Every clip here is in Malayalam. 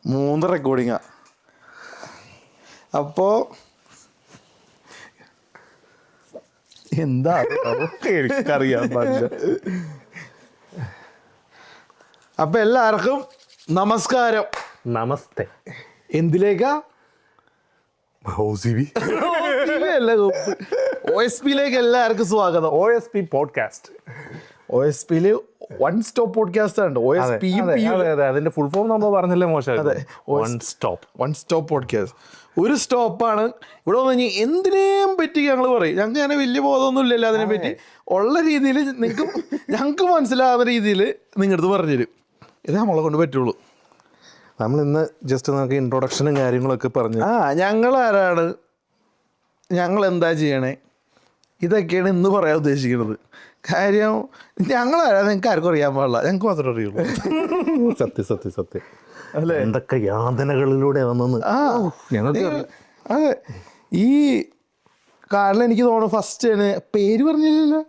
3 റെക്കോർഡിങ്ങാ. അപ്പോൾ എന്താ എനിക്കറിയാൻ പാടില്ല. അപ്പം എല്ലാവർക്കും നമസ്കാരം. നമസ്തേ. എന്തിലേക്കാ? OSP എല്ലാവർക്കും സ്വാഗതം. OSP podcast. OSP one stop podcast ആണ്. അതിന്റെ ഫുൾ ഫോം നമ്മൾ പറഞ്ഞല്ലേ മോശം. One stop podcast. ഒരു സ്റ്റോപ്പാണ് ഇവിടെ വന്നു കഴിഞ്ഞാൽ എന്തിനേയും പറ്റി ഞങ്ങൾ പറയും. ഞങ്ങൾക്ക് അങ്ങനെ വലിയ ബോധമൊന്നും ഇല്ലല്ലോ അതിനെ പറ്റി. ഉള്ള രീതിയിൽ ഞങ്ങൾക്ക് മനസ്സിലാകുന്ന രീതിയിൽ നിങ്ങളടുത്ത് പറഞ്ഞുതരും. ഇത് നമ്മളെ കൊണ്ട് പറ്റുള്ളൂ. നമ്മൾ ഇന്ന് ജസ്റ്റ് നമുക്ക് ഇൻട്രൊഡക്ഷനും കാര്യങ്ങളൊക്കെ പറഞ്ഞു. ഞങ്ങൾ ആരാണ്, ഞങ്ങൾ എന്താ ചെയ്യണേ, ഇതൊക്കെയാണ് ഇന്ന് പറയാൻ ഉദ്ദേശിക്കുന്നത്. കാര്യം ഞങ്ങളാരാ നിങ്ങൾക്ക് ആർക്കും അറിയാൻ പാടില്ല, ഞങ്ങൾക്ക് മാത്രമേ അറിയുള്ളൂ. സത്യം അല്ലേ? എന്തൊക്കെ യാതനകളിലൂടെ വന്നെന്ന്. അതെ. ഈ കാരണം എനിക്ക് തോന്നുന്നു ഫസ്റ്റ് പേര് പറഞ്ഞില്ലല്ലോ.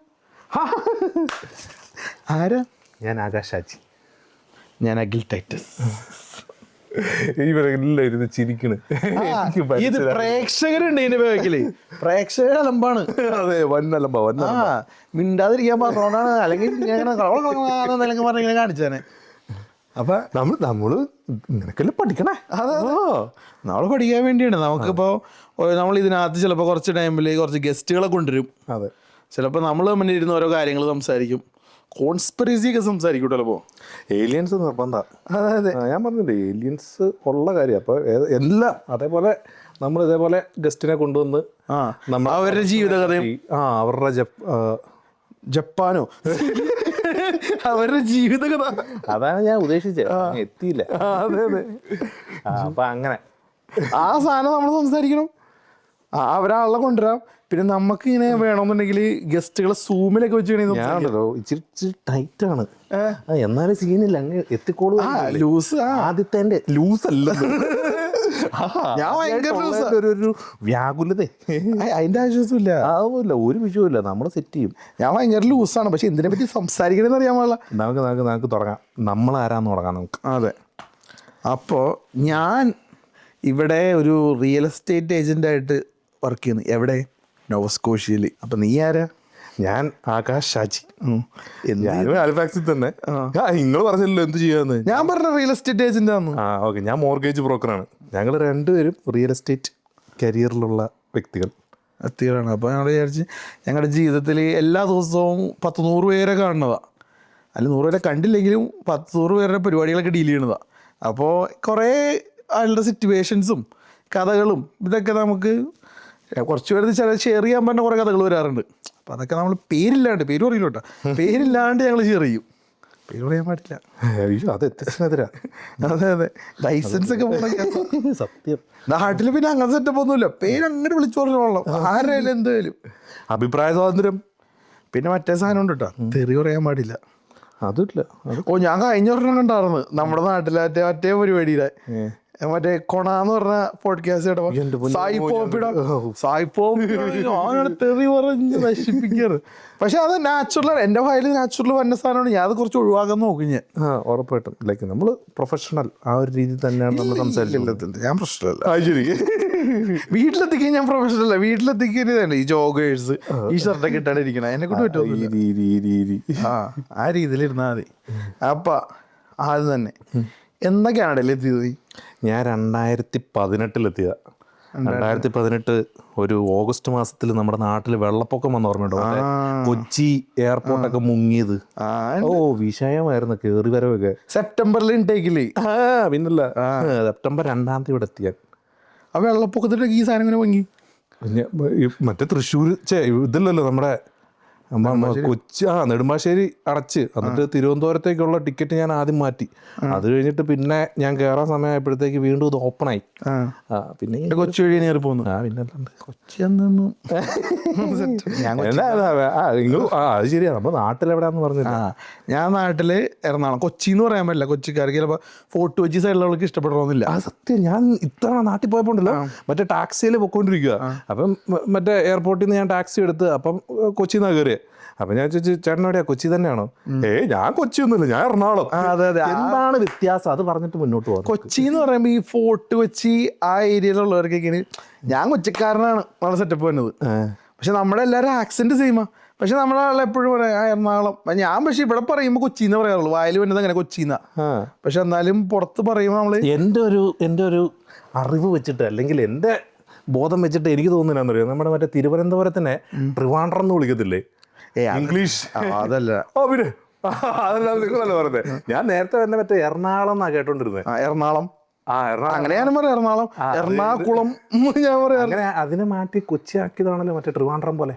ആരാ? ഞാൻ ആകാശ് ആച്ചി. ഞാൻ അഖിൽ ടൈറ്റസ്. ഇവരെല്ലാവരും ചിരിക്കണ്. ഇത് പ്രേക്ഷകരുണ്ട് ഇതിന്റെ ബാക്കില്. പ്രേക്ഷകർ അലമ്പാണ്. അതെ, വന്നലമ്പ. മിണ്ടാതിരിക്കാൻ പറഞ്ഞോണ്ടാണ്. അല്ലെങ്കിൽ പറഞ്ഞിങ്ങനെ കാണിച്ചേനെ. അപ്പൊ നമ്മള് നിനക്കെല്ലാം പഠിക്കണേ. അതെ, നമ്മൾ പഠിക്കാൻ വേണ്ടിയാണ്. നമുക്കിപ്പോ നമ്മൾ ഇതിനകത്ത് ചിലപ്പോൾ കുറച്ച് ടൈമിൽ കുറച്ച് ഗസ്റ്റുകളെ കൊണ്ടുവരും. അതെ, ചിലപ്പോൾ നമ്മൾ മുന്നിൽ ഇരുന്ന് ഓരോ കാര്യങ്ങൾ സംസാരിക്കും. കോൺസ്പിറസി ഒക്കെ സംസാരിക്കും. ചിലപ്പോൾ ഏലിയൻസ് നിർബന്ധം. അതെ, ഞാൻ പറഞ്ഞില്ലേ, ഏലിയൻസ് ഉള്ള കാര്യം. അപ്പോൾ എല്ലാം അതേപോലെ നമ്മൾ ഇതേപോലെ ഗസ്റ്റിനെ കൊണ്ടുവന്ന് അവരുടെ ജീവിതകഥയും അവരുടെ ജപ്പാനോ അവരുടെ ജീവിതകഥ അതാണ് ഞാൻ ഉദ്ദേശിച്ചത്. എത്തിയില്ല. അതെ അതെ. അപ്പം അങ്ങനെ ആ സാധനം നമ്മൾ സംസാരിക്കണം. അവരാളെ കൊണ്ടുവരാം. പിന്നെ നമുക്ക് ഇങ്ങനെ വേണമെന്നുണ്ടെങ്കിൽ ഗസ്റ്റുകളെ സൂമിലൊക്കെ വെച്ച് ഞാനുണ്ടല്ലോ ഇച്ചിരി ടൈറ്റാണ്, എന്നാലും സീനില്ല. അങ്ങ് എത്തിക്കോളൂ. ലൂസ് ആദ്യത്തെ ലൂസ് അല്ല, ഞാൻ ഭയങ്കര ഒരു വ്യാകുലത. അതിന്റെ ആവശ്യമില്ല. അതൊന്നുമില്ല, ഒരു വിഷയമില്ല, നമ്മൾ സെറ്റ് ചെയ്യും. ഞാൻ ഭയങ്കര ലൂസാണ്. പക്ഷെ എന്തിനെ പറ്റി സംസാരിക്കണമെന്ന് അറിയാൻ പാടില്ല. നമുക്ക് തുടങ്ങാം. നമ്മളാരാന്ന് തുടങ്ങാം നമുക്ക്. അതെ. അപ്പോൾ ഞാൻ ഇവിടെ ഒരു റിയൽ എസ്റ്റേറ്റ് ഏജൻ്റായിട്ട് വർക്ക് ചെയ്യുന്നു. എവിടെ? നോവസ്കോഷ്യയിൽ. അപ്പം നീ ആരാ? ഞാൻ ആകാശ് ഷാജി. ഞാനും ഹാലിഫാക്സിൽ തന്നെ. നിങ്ങൾ പറഞ്ഞല്ലോ എന്ത് ചെയ്യാന്ന്. ഞാൻ പറഞ്ഞ റിയൽ എസ്റ്റേറ്റ് ഏജന്റ് ആണ്. ഓക്കെ. ഞാൻ മോർഗേജ് ബ്രോക്കറാണ്. ഞങ്ങൾ രണ്ടുപേരും റിയൽ എസ്റ്റേറ്റ് കരിയറിലുള്ള വ്യക്തികളാണ്. അപ്പോൾ ഞങ്ങൾ വിചാരിച്ച് ഞങ്ങളുടെ ജീവിതത്തിൽ എല്ലാ ദിവസവും 100 പേരെ കാണുന്നതാണ്. അല്ല, 100 പേരെ കണ്ടില്ലെങ്കിലും 100 പേരുടെ പരിപാടികളൊക്കെ ഡീൽ ചെയ്യണതാണ്. അപ്പോൾ കുറേ അതിൻ്റെ സിറ്റുവേഷൻസും കഥകളും ഇതൊക്കെ നമുക്ക് കുറച്ച് പേര് ഷെയർ ചെയ്യാൻ പറ്റുന്ന കുറേ കഥകൾ വരാറുണ്ട്. അപ്പോൾ അതൊക്കെ നമ്മൾ പേര് പറയില്ല കേട്ടോ. പേരില്ലാണ്ട് ഞങ്ങൾ ഷെയർ ചെയ്യും. പേര് പറയാൻ പാടില്ല. അത് എത്തിനെതിരാ. അതെ. ലൈസൻസ് ഒക്കെ സത്യം. നാട്ടിൽ പിന്നെ അങ്ങനെ സെറ്റപ്പ് ഒന്നുമില്ല. പേര് അങ്ങനെ വിളിച്ചു പറഞ്ഞോളാം. ആരായാലും എന്തായാലും. അഭിപ്രായ സ്വാതന്ത്ര്യം. പിന്നെ മറ്റേ സാധനം ഉണ്ട് കേട്ടോ, തെറി പറയാൻ പാടില്ല. അതില്ല. ഞാൻ കഴിഞ്ഞ വർഷം കണ്ടായിരുന്നു നമ്മുടെ നാട്ടിലെ മറ്റേ പരിപാടിയുടെ മറ്റേ കൊണാന്ന് പറഞ്ഞ പോഡ്കാസ്റ്റ് തെറി പറഞ്ഞ് നശിപ്പിക്കാറ്. പക്ഷെ അത് നാച്ചുറൽ, എൻ്റെ ഫയൽ നാച്ചുറൽ വന്ന സാധനമാണ്. ഞാൻ അത് കുറച്ച് ഒഴിവാക്കാൻ നോക്കും. ഞാൻ ഉറപ്പായിട്ടും ലൈക്ക് നമ്മൾ പ്രൊഫഷണൽ ആ ഒരു രീതി തന്നെയാണ് നമ്മൾ സംസാരിക്കുന്നത്. ഞാൻ പ്രൊഫഷണൽ. ശരി, വീട്ടിലെത്തിക്കാൻ ഞാൻ പ്രൊഫഷണൽ അല്ല. വീട്ടിലെത്തിക്കാൻ ഈ ജോഗേഴ്സ് ഈ ഷർട്ടൊക്കെ ഇട്ടാണ് ഇരിക്കണം. അതിനെ കൊണ്ട് പറ്റുമോ? ആ രീതിയിലിരുന്നാൽ മതി. അപ്പം അത് തന്നെ. എന്തൊക്കെയാണല്ലേ എത്തിയത്? ഞാൻ 2018 2018 ഒരു ഓഗസ്റ്റ് മാസത്തിൽ നമ്മുടെ നാട്ടിൽ വെള്ളപ്പൊക്കം വന്ന് ഓർമ്മയുണ്ടോ? കൊച്ചി എയർപോർട്ടൊക്കെ മുങ്ങിയത്. വിഷയമായിരുന്നു കേറി വരവൊക്കെ. സെപ്റ്റംബറിൽ ഇൻടേക്കില്ലേ? പിന്നല്ല, സെപ്റ്റംബർ 2 ഇവിടെ എത്തിയാൽ. ആ വെള്ളപ്പൊക്കത്തിൻ്റെ ഈ സാധനം ഇങ്ങനെ മുങ്ങി. മറ്റേ തൃശ്ശൂർ ഇതല്ലല്ലോ നമ്മുടെ കൊച്ചി നെടുമ്പാശ്ശേരി അടച്ച്. എന്നിട്ട് തിരുവനന്തപുരത്തേക്കുള്ള ടിക്കറ്റ് ഞാൻ ആദ്യം മാറ്റി. അത് കഴിഞ്ഞിട്ട് പിന്നെ ഞാൻ കയറാൻ സമയമായപ്പോഴത്തേക്ക് വീണ്ടും ഇത് ഓപ്പണായി. പിന്നെ കൊച്ചി വഴി കയറി പോന്നു. പിന്നല്ലാണ്ട് കൊച്ചി അന്നു അത് ശരിയാ. നമ്മുടെ നാട്ടിലെവിടെയാന്ന് പറഞ്ഞില്ല. ഞാൻ നാട്ടില് എറണാകുളം. കൊച്ചി എന്ന് പറയാൻ പറ്റില്ല. കൊച്ചിക്കാർക്ക് ചിലപ്പോൾ ഫോർട്ട് കൊച്ചി സൈഡിലുള്ളവർക്ക് ഇഷ്ടപ്പെടണമെന്നില്ല. സത്യം. ഞാൻ ഇത്തവണ നാട്ടിൽ പോയപ്പോ ഉണ്ടല്ലോ, മറ്റേ ടാക്സിയിൽ പൊയ്ക്കൊണ്ടിരിക്കുക. അപ്പം മറ്റേ എയർപോർട്ടിൽ നിന്ന് ഞാൻ ടാക്സി എടുത്ത് അപ്പം കൊച്ചിയിൽ നിന്നാണ് കയറിയത്. അപ്പൊ ഞാൻ ചോദിച്ചു ചേട്ടൻ എവിടെയാ, കൊച്ചി തന്നെയാണോ? ഞാൻ കൊച്ചി ഒന്നുമില്ല, ഞാൻ എറണാകുളം. അതെ അതെ. എന്താണ് വ്യത്യാസം അത് പറഞ്ഞിട്ട് മുന്നോട്ട് പോകും. കൊച്ചി എന്ന് പറയുമ്പോൾ ഈ ഫോർട്ട് കൊച്ചി ആ ഏരിയയിലുള്ളവർക്കൊക്കെ ഞാൻ കൊച്ചിക്കാരനാണ് നല്ല സെറ്റപ്പ് വന്നത്. പക്ഷെ നമ്മുടെ എല്ലാവരും ആക്സെന്റ് സെയിമാ. പക്ഷെ നമ്മളെ എപ്പോഴും പറയാം എറണാകുളം. ഞാൻ പക്ഷെ ഇവിടെ പറയുമ്പോൾ കൊച്ചി എന്ന് പറയാറുള്ളൂ, വായിൽ വരുന്നത് അങ്ങനെ കൊച്ചിന്നാ. പക്ഷെ എന്നാലും പുറത്ത് പറയുമ്പോൾ നമ്മള് എൻ്റെ ഒരു അറിവ് വെച്ചിട്ട് അല്ലെങ്കിൽ എൻ്റെ ബോധം വെച്ചിട്ട് എനിക്ക് തോന്നുന്നതെന്ന് അറിയാം, നമ്മുടെ മറ്റേ തിരുവനന്തപുരത്തിനെ ട്രിവാൻഡ്രം എന്ന് വിളിക്കത്തില്ലേ ഇംഗ്ലീഷ്? അതല്ല. ഓ പിന്നെ അതല്ല നിങ്ങളല്ല പറഞ്ഞത്. ഞാൻ നേരത്തെ തന്നെ മറ്റേ എറണാകുളം എന്നാ കേട്ടോണ്ടിരുന്നത്. എറണാകുളം എറണാകുളം അങ്ങനെ ഞാനും പറയാം. എറണാകുളം, എറണാകുളം ഞാൻ പറയാം. അങ്ങനെ അതിനെ മാറ്റി കൊച്ചി ആക്കിയതാണല്ലോ മറ്റേ ട്രിവാൻഡ്രം പോലെ,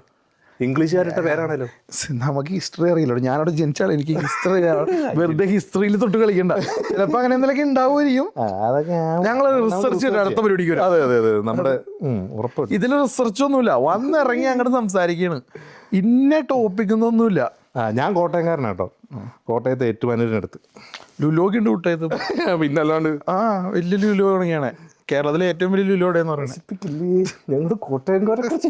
ഇംഗ്ലീഷുകാരുടെ പേരാണല്ലോ. നമുക്ക് ഹിസ്റ്ററി അറിയില്ലോ. ഞാനവിടെ ജനിച്ചാൽ എനിക്ക് ഹിസ്റ്ററി വെറുതെ ഹിസ്റ്ററിയിൽ തൊട്ട് കളിക്കണ്ട. ചിലപ്പോ അങ്ങനെ എന്തെങ്കിലുമൊക്കെ ഉണ്ടാവുമായിരിക്കും. ഞങ്ങൾ റിസർച്ച് ചെയ്ത് അടുത്ത പരിപാടിക്ക് വരും. അതെ അതെ അതെ, നമ്മുടെ ഉറപ്പ്. ഇതിൽ റിസർച്ച് ഒന്നുമില്ല, വന്നിറങ്ങി അങ്ങോട്ട് സംസാരിക്കാണ്. ഇന്ന ടോപ്പിക് ഒന്നുമില്ല. ഞാൻ കോട്ടയംകാരനാട്ടോ, കോട്ടയത്തെ ഏറ്റുമാനൂരിനടുത്ത്. ലുലോക്ക് ഉണ്ട് കൂട്ടയത്. പിന്നല്ലാണ്ട് വലിയ ലുലു തുടങ്ങിയാണ് കേരളത്തിലെ ഏറ്റവും വലിയ ലുലു എവിടെയെന്ന് പറയുന്നത്. ഞങ്ങൾ കോട്ടയംകാരെ കുറിച്ച്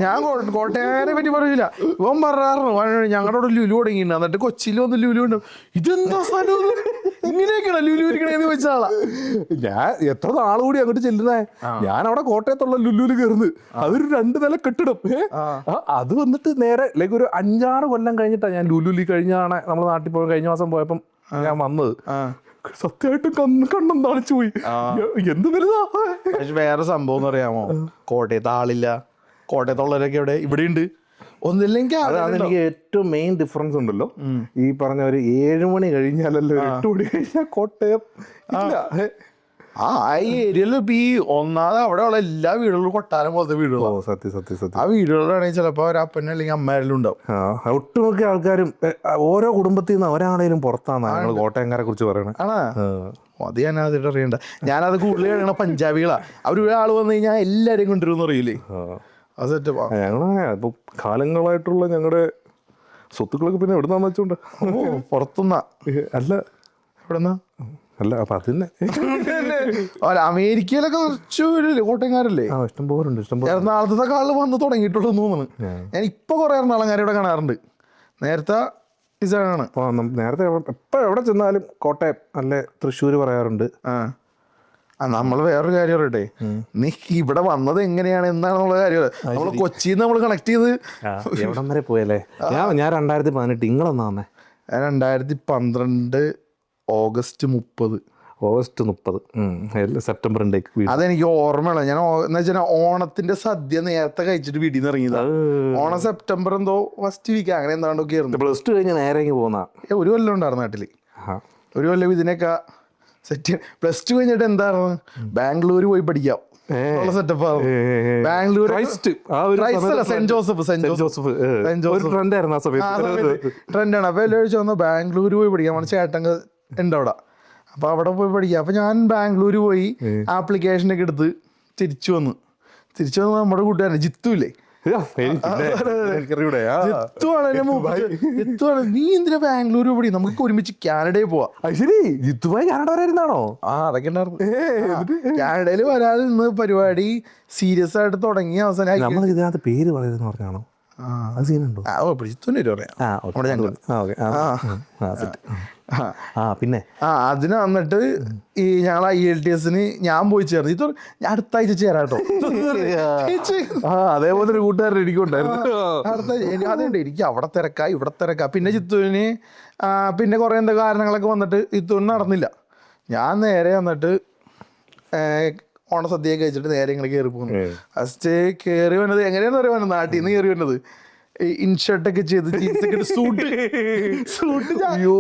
ഞാൻ കോട്ടയംകാരെ പറ്റി പറയില്ല. ഇവൻ പറയാറുണ്ട് ഞങ്ങളുടെ ലുലു തുടങ്ങിയിട്ടുണ്ട്, എന്നിട്ട് കൊച്ചിയിൽ വന്ന് ലുലു ഉണ്ട്. ഇതെന്താ സാധനം, ഇങ്ങനെയൊക്കെയാണ് ലുലു ഇരിക്കണേന്ന് വെച്ചാളാ. ഞാൻ എത്ര നാൾ കൂടി അങ്ങോട്ട് ചെല്ലുന്നേ. ഞാൻ അവിടെ കോട്ടയത്തുള്ള ലുലുവിൽ കയറുന്നത്. അതൊരു 2 നില കെട്ടിടം. അത് വന്നിട്ട് നേരെ ലൈക്ക് ഒരു 5-6 കൊല്ലം കഴിഞ്ഞിട്ടാണ് ഞാൻ ലുലുലി കഴിഞ്ഞാണ് നമ്മൾ നാട്ടിൽ പോയി കഴിഞ്ഞ മാസം പോയപ്പം ഞാൻ വന്നത്. സത്യമായിട്ടും കണ്ണം തളിച്ചു പോയി. എന്ത് വലുതാ. പക്ഷെ വേറെ സംഭവം എന്ന് അറിയാമോ, കോട്ടയത്ത് ആളില്ല. കോട്ടയത്തുള്ളവരൊക്കെ ഇവിടെ ഉണ്ട്. ഒന്നില്ലെങ്കിൽ അതാണ് എനിക്ക് ഏറ്റവും മെയിൻ ഡിഫറൻസ് ഉണ്ടല്ലോ. ഈ പറഞ്ഞ ഒരു 7 മണി കഴിഞ്ഞാലല്ലോ 8 മണി കഴിഞ്ഞാൽ കോട്ടയം ഇല്ല. ഈ ഏരിയയിൽ ഇപ്പൊ ഈ ഒന്നാമത് അവിടെ ഉള്ള എല്ലാ വീടുകളും കൊട്ടാരം പോലത്തെ വീടുകളോ. സത്യം ആ വീടുകളിലാണെങ്കിൽ ചിലപ്പോ ഒരു അപ്പനും അല്ലെങ്കിൽ അമ്മയായാലും ഉണ്ടാവും. ഒട്ടുമിക്ക ആൾക്കാരും ഓരോ കുടുംബത്തിൽ നിന്ന് ഒരാളെങ്കിലും പുറത്താണ് ഞങ്ങൾ കോട്ടയംകാരെ കുറിച്ച് പറയണത്. അത് ഞാൻ അതിട്ട് അറിയണ്ട. ഞാനത് കൂടുതൽ കഴിയണ പഞ്ചാബികളാ. അവർ ഒരാൾ വന്നു കഴിഞ്ഞാൽ എല്ലാരെയും കൊണ്ടുവരുമെന്ന് അറിയില്ലേ. അത് സെറ്റപ്പാ. ഞങ്ങളങ്ങനെ ഇപ്പൊ കാലങ്ങളായിട്ടുള്ള ഞങ്ങളുടെ സ്വത്തുക്കളൊക്കെ പിന്നെ എവിടുന്നാന്ന് വെച്ചോണ്ട് പുറത്തുനിന്നാ. അല്ല എവിടെന്നാ അല്ല അപ്പൊ അതിന്നെ അമേരിക്കയിലൊക്കെ കുറച്ച് കോട്ടയംകാരല്ലേ ഇഷ്ടം പോലുണ്ട്. എറണാകുളത്തെ കാളിൽ വന്ന് തുടങ്ങിയിട്ടുള്ളൂ തോന്നുന്നു. ഞാൻ ഇപ്പൊ കുറെ എറണാകുളംകാരെ ഇവിടെ കാണാറുണ്ട്. നേരത്തെ ഇതാണ്. നേരത്തെ എപ്പോ എവിടെ ചെന്നാലും കോട്ടയം അല്ലെ തൃശ്ശൂര് പറയാറുണ്ട്. നമ്മൾ വേറൊരു കാര്യം പറയട്ടെ, നീ ഇവിടെ വന്നത് എങ്ങനെയാണ് എന്താണെന്നുള്ള കാര്യം നമ്മള് കൊച്ചിയിൽ നമ്മൾ കണക്ട് ചെയ്ത് എവിടം വരെ പോയല്ലേ. ഞാൻ 2018 ഇങ്ങളൊന്നാ വന്നേ. 2012 ഓഗസ്റ്റ് 30. സെപ്റ്റംബർ. അതെനിക്ക് ഓർമ്മയാണ്. ഞാൻ എന്ന് വെച്ചാൽ ഓണത്തിന്റെ സദ്യ നേരത്തെ കഴിച്ചിട്ട് വീട്ടിൽ നിന്ന് ഇറങ്ങിയതാ. ഓണം സെപ്റ്റംബർ എന്തോ ഫസ്റ്റ് വീക്ക് അങ്ങനെ എന്താണ്ടൊക്കെ ആയിരുന്നു. +2 കഴിഞ്ഞ് നേരെ പോകുന്ന ഒരു കൊല്ലം ഉണ്ടായിരുന്നു നാട്ടില്. ഒരു കൊല്ലം ഇതിനൊക്കെ സെറ്റ്. +2 കഴിഞ്ഞിട്ട് എന്തായിരുന്നു, ബാംഗ്ലൂർ പോയി പഠിക്കാം സെറ്റപ്പ്. ബാംഗ്ലൂർ സെന്റ് ജോസഫ് ട്രെൻഡാണ്. അപ്പൊ എല്ലാം ചോദിച്ചു ബാംഗ്ലൂർ പോയി പഠിക്കാം. ചേട്ടൻ ഉണ്ട് അവിടെ. അപ്പൊ അവിടെ പോയി പഠിക്കാം. അപ്പൊ ഞാൻ ബാംഗ്ലൂർ പോയി ആപ്ലിക്കേഷനൊക്കെ എടുത്ത് തിരിച്ചു വന്നു. നമ്മുടെ കൂട്ടുകാരൻ ജിത്തു ഇല്ലേ, നീ എന്തിനാ ബാംഗ്ലൂർ പോയി, നമുക്ക് ഒരുമിച്ച് കാനഡയിൽ പോവാ. ശരി, ജിത്തുമായി കാനഡ വരായിരുന്നാണോ? അതൊക്കെ ഉണ്ടായിരുന്നു. കാനഡയിൽ വരാതെ നിന്ന് പരിപാടി സീരിയസ് ആയിട്ട് തുടങ്ങി അവസാനം ഇതിനകത്ത് പേര് പറയുന്നത് പറഞ്ഞാണോ? പിന്നെ അതിന് വന്നിട്ട് ഈ ഞങ്ങൾ IELTS ഞാൻ പോയി ചേർന്നു. ഇത് അടുത്ത ആഴ്ച ചേരാട്ടോ. അതേപോലെ ഒരു കൂട്ടുകാരൻ എനിക്കുണ്ടായിരുന്നു. അതുകൊണ്ട് എനിക്ക് അവിടെ തിരക്കാ ഇവിടെ തിരക്കാ. പിന്നെ ചിത്തൂരിന് പിന്നെ കുറെ എന്താ കാരണങ്ങളൊക്കെ വന്നിട്ട് ചിത്തൂരിന് നടന്നില്ല. ഞാൻ നേരെ വന്നിട്ട് ഓണസദ്യയൊക്കെ കഴിച്ചിട്ട് നേരെ ഇങ്ങനെ കയറി പോകുന്നു. ഫസ്റ്റ് കയറി വന്നത് എങ്ങനെയാന്ന് പറയുന്നത്, നാട്ടിൽ നിന്ന് കയറി വന്നത് ഇൻഷർട്ടൊക്കെ ചെയ്ത് ജീൻസൊക്കെ സൂട്ട്. അയ്യോ,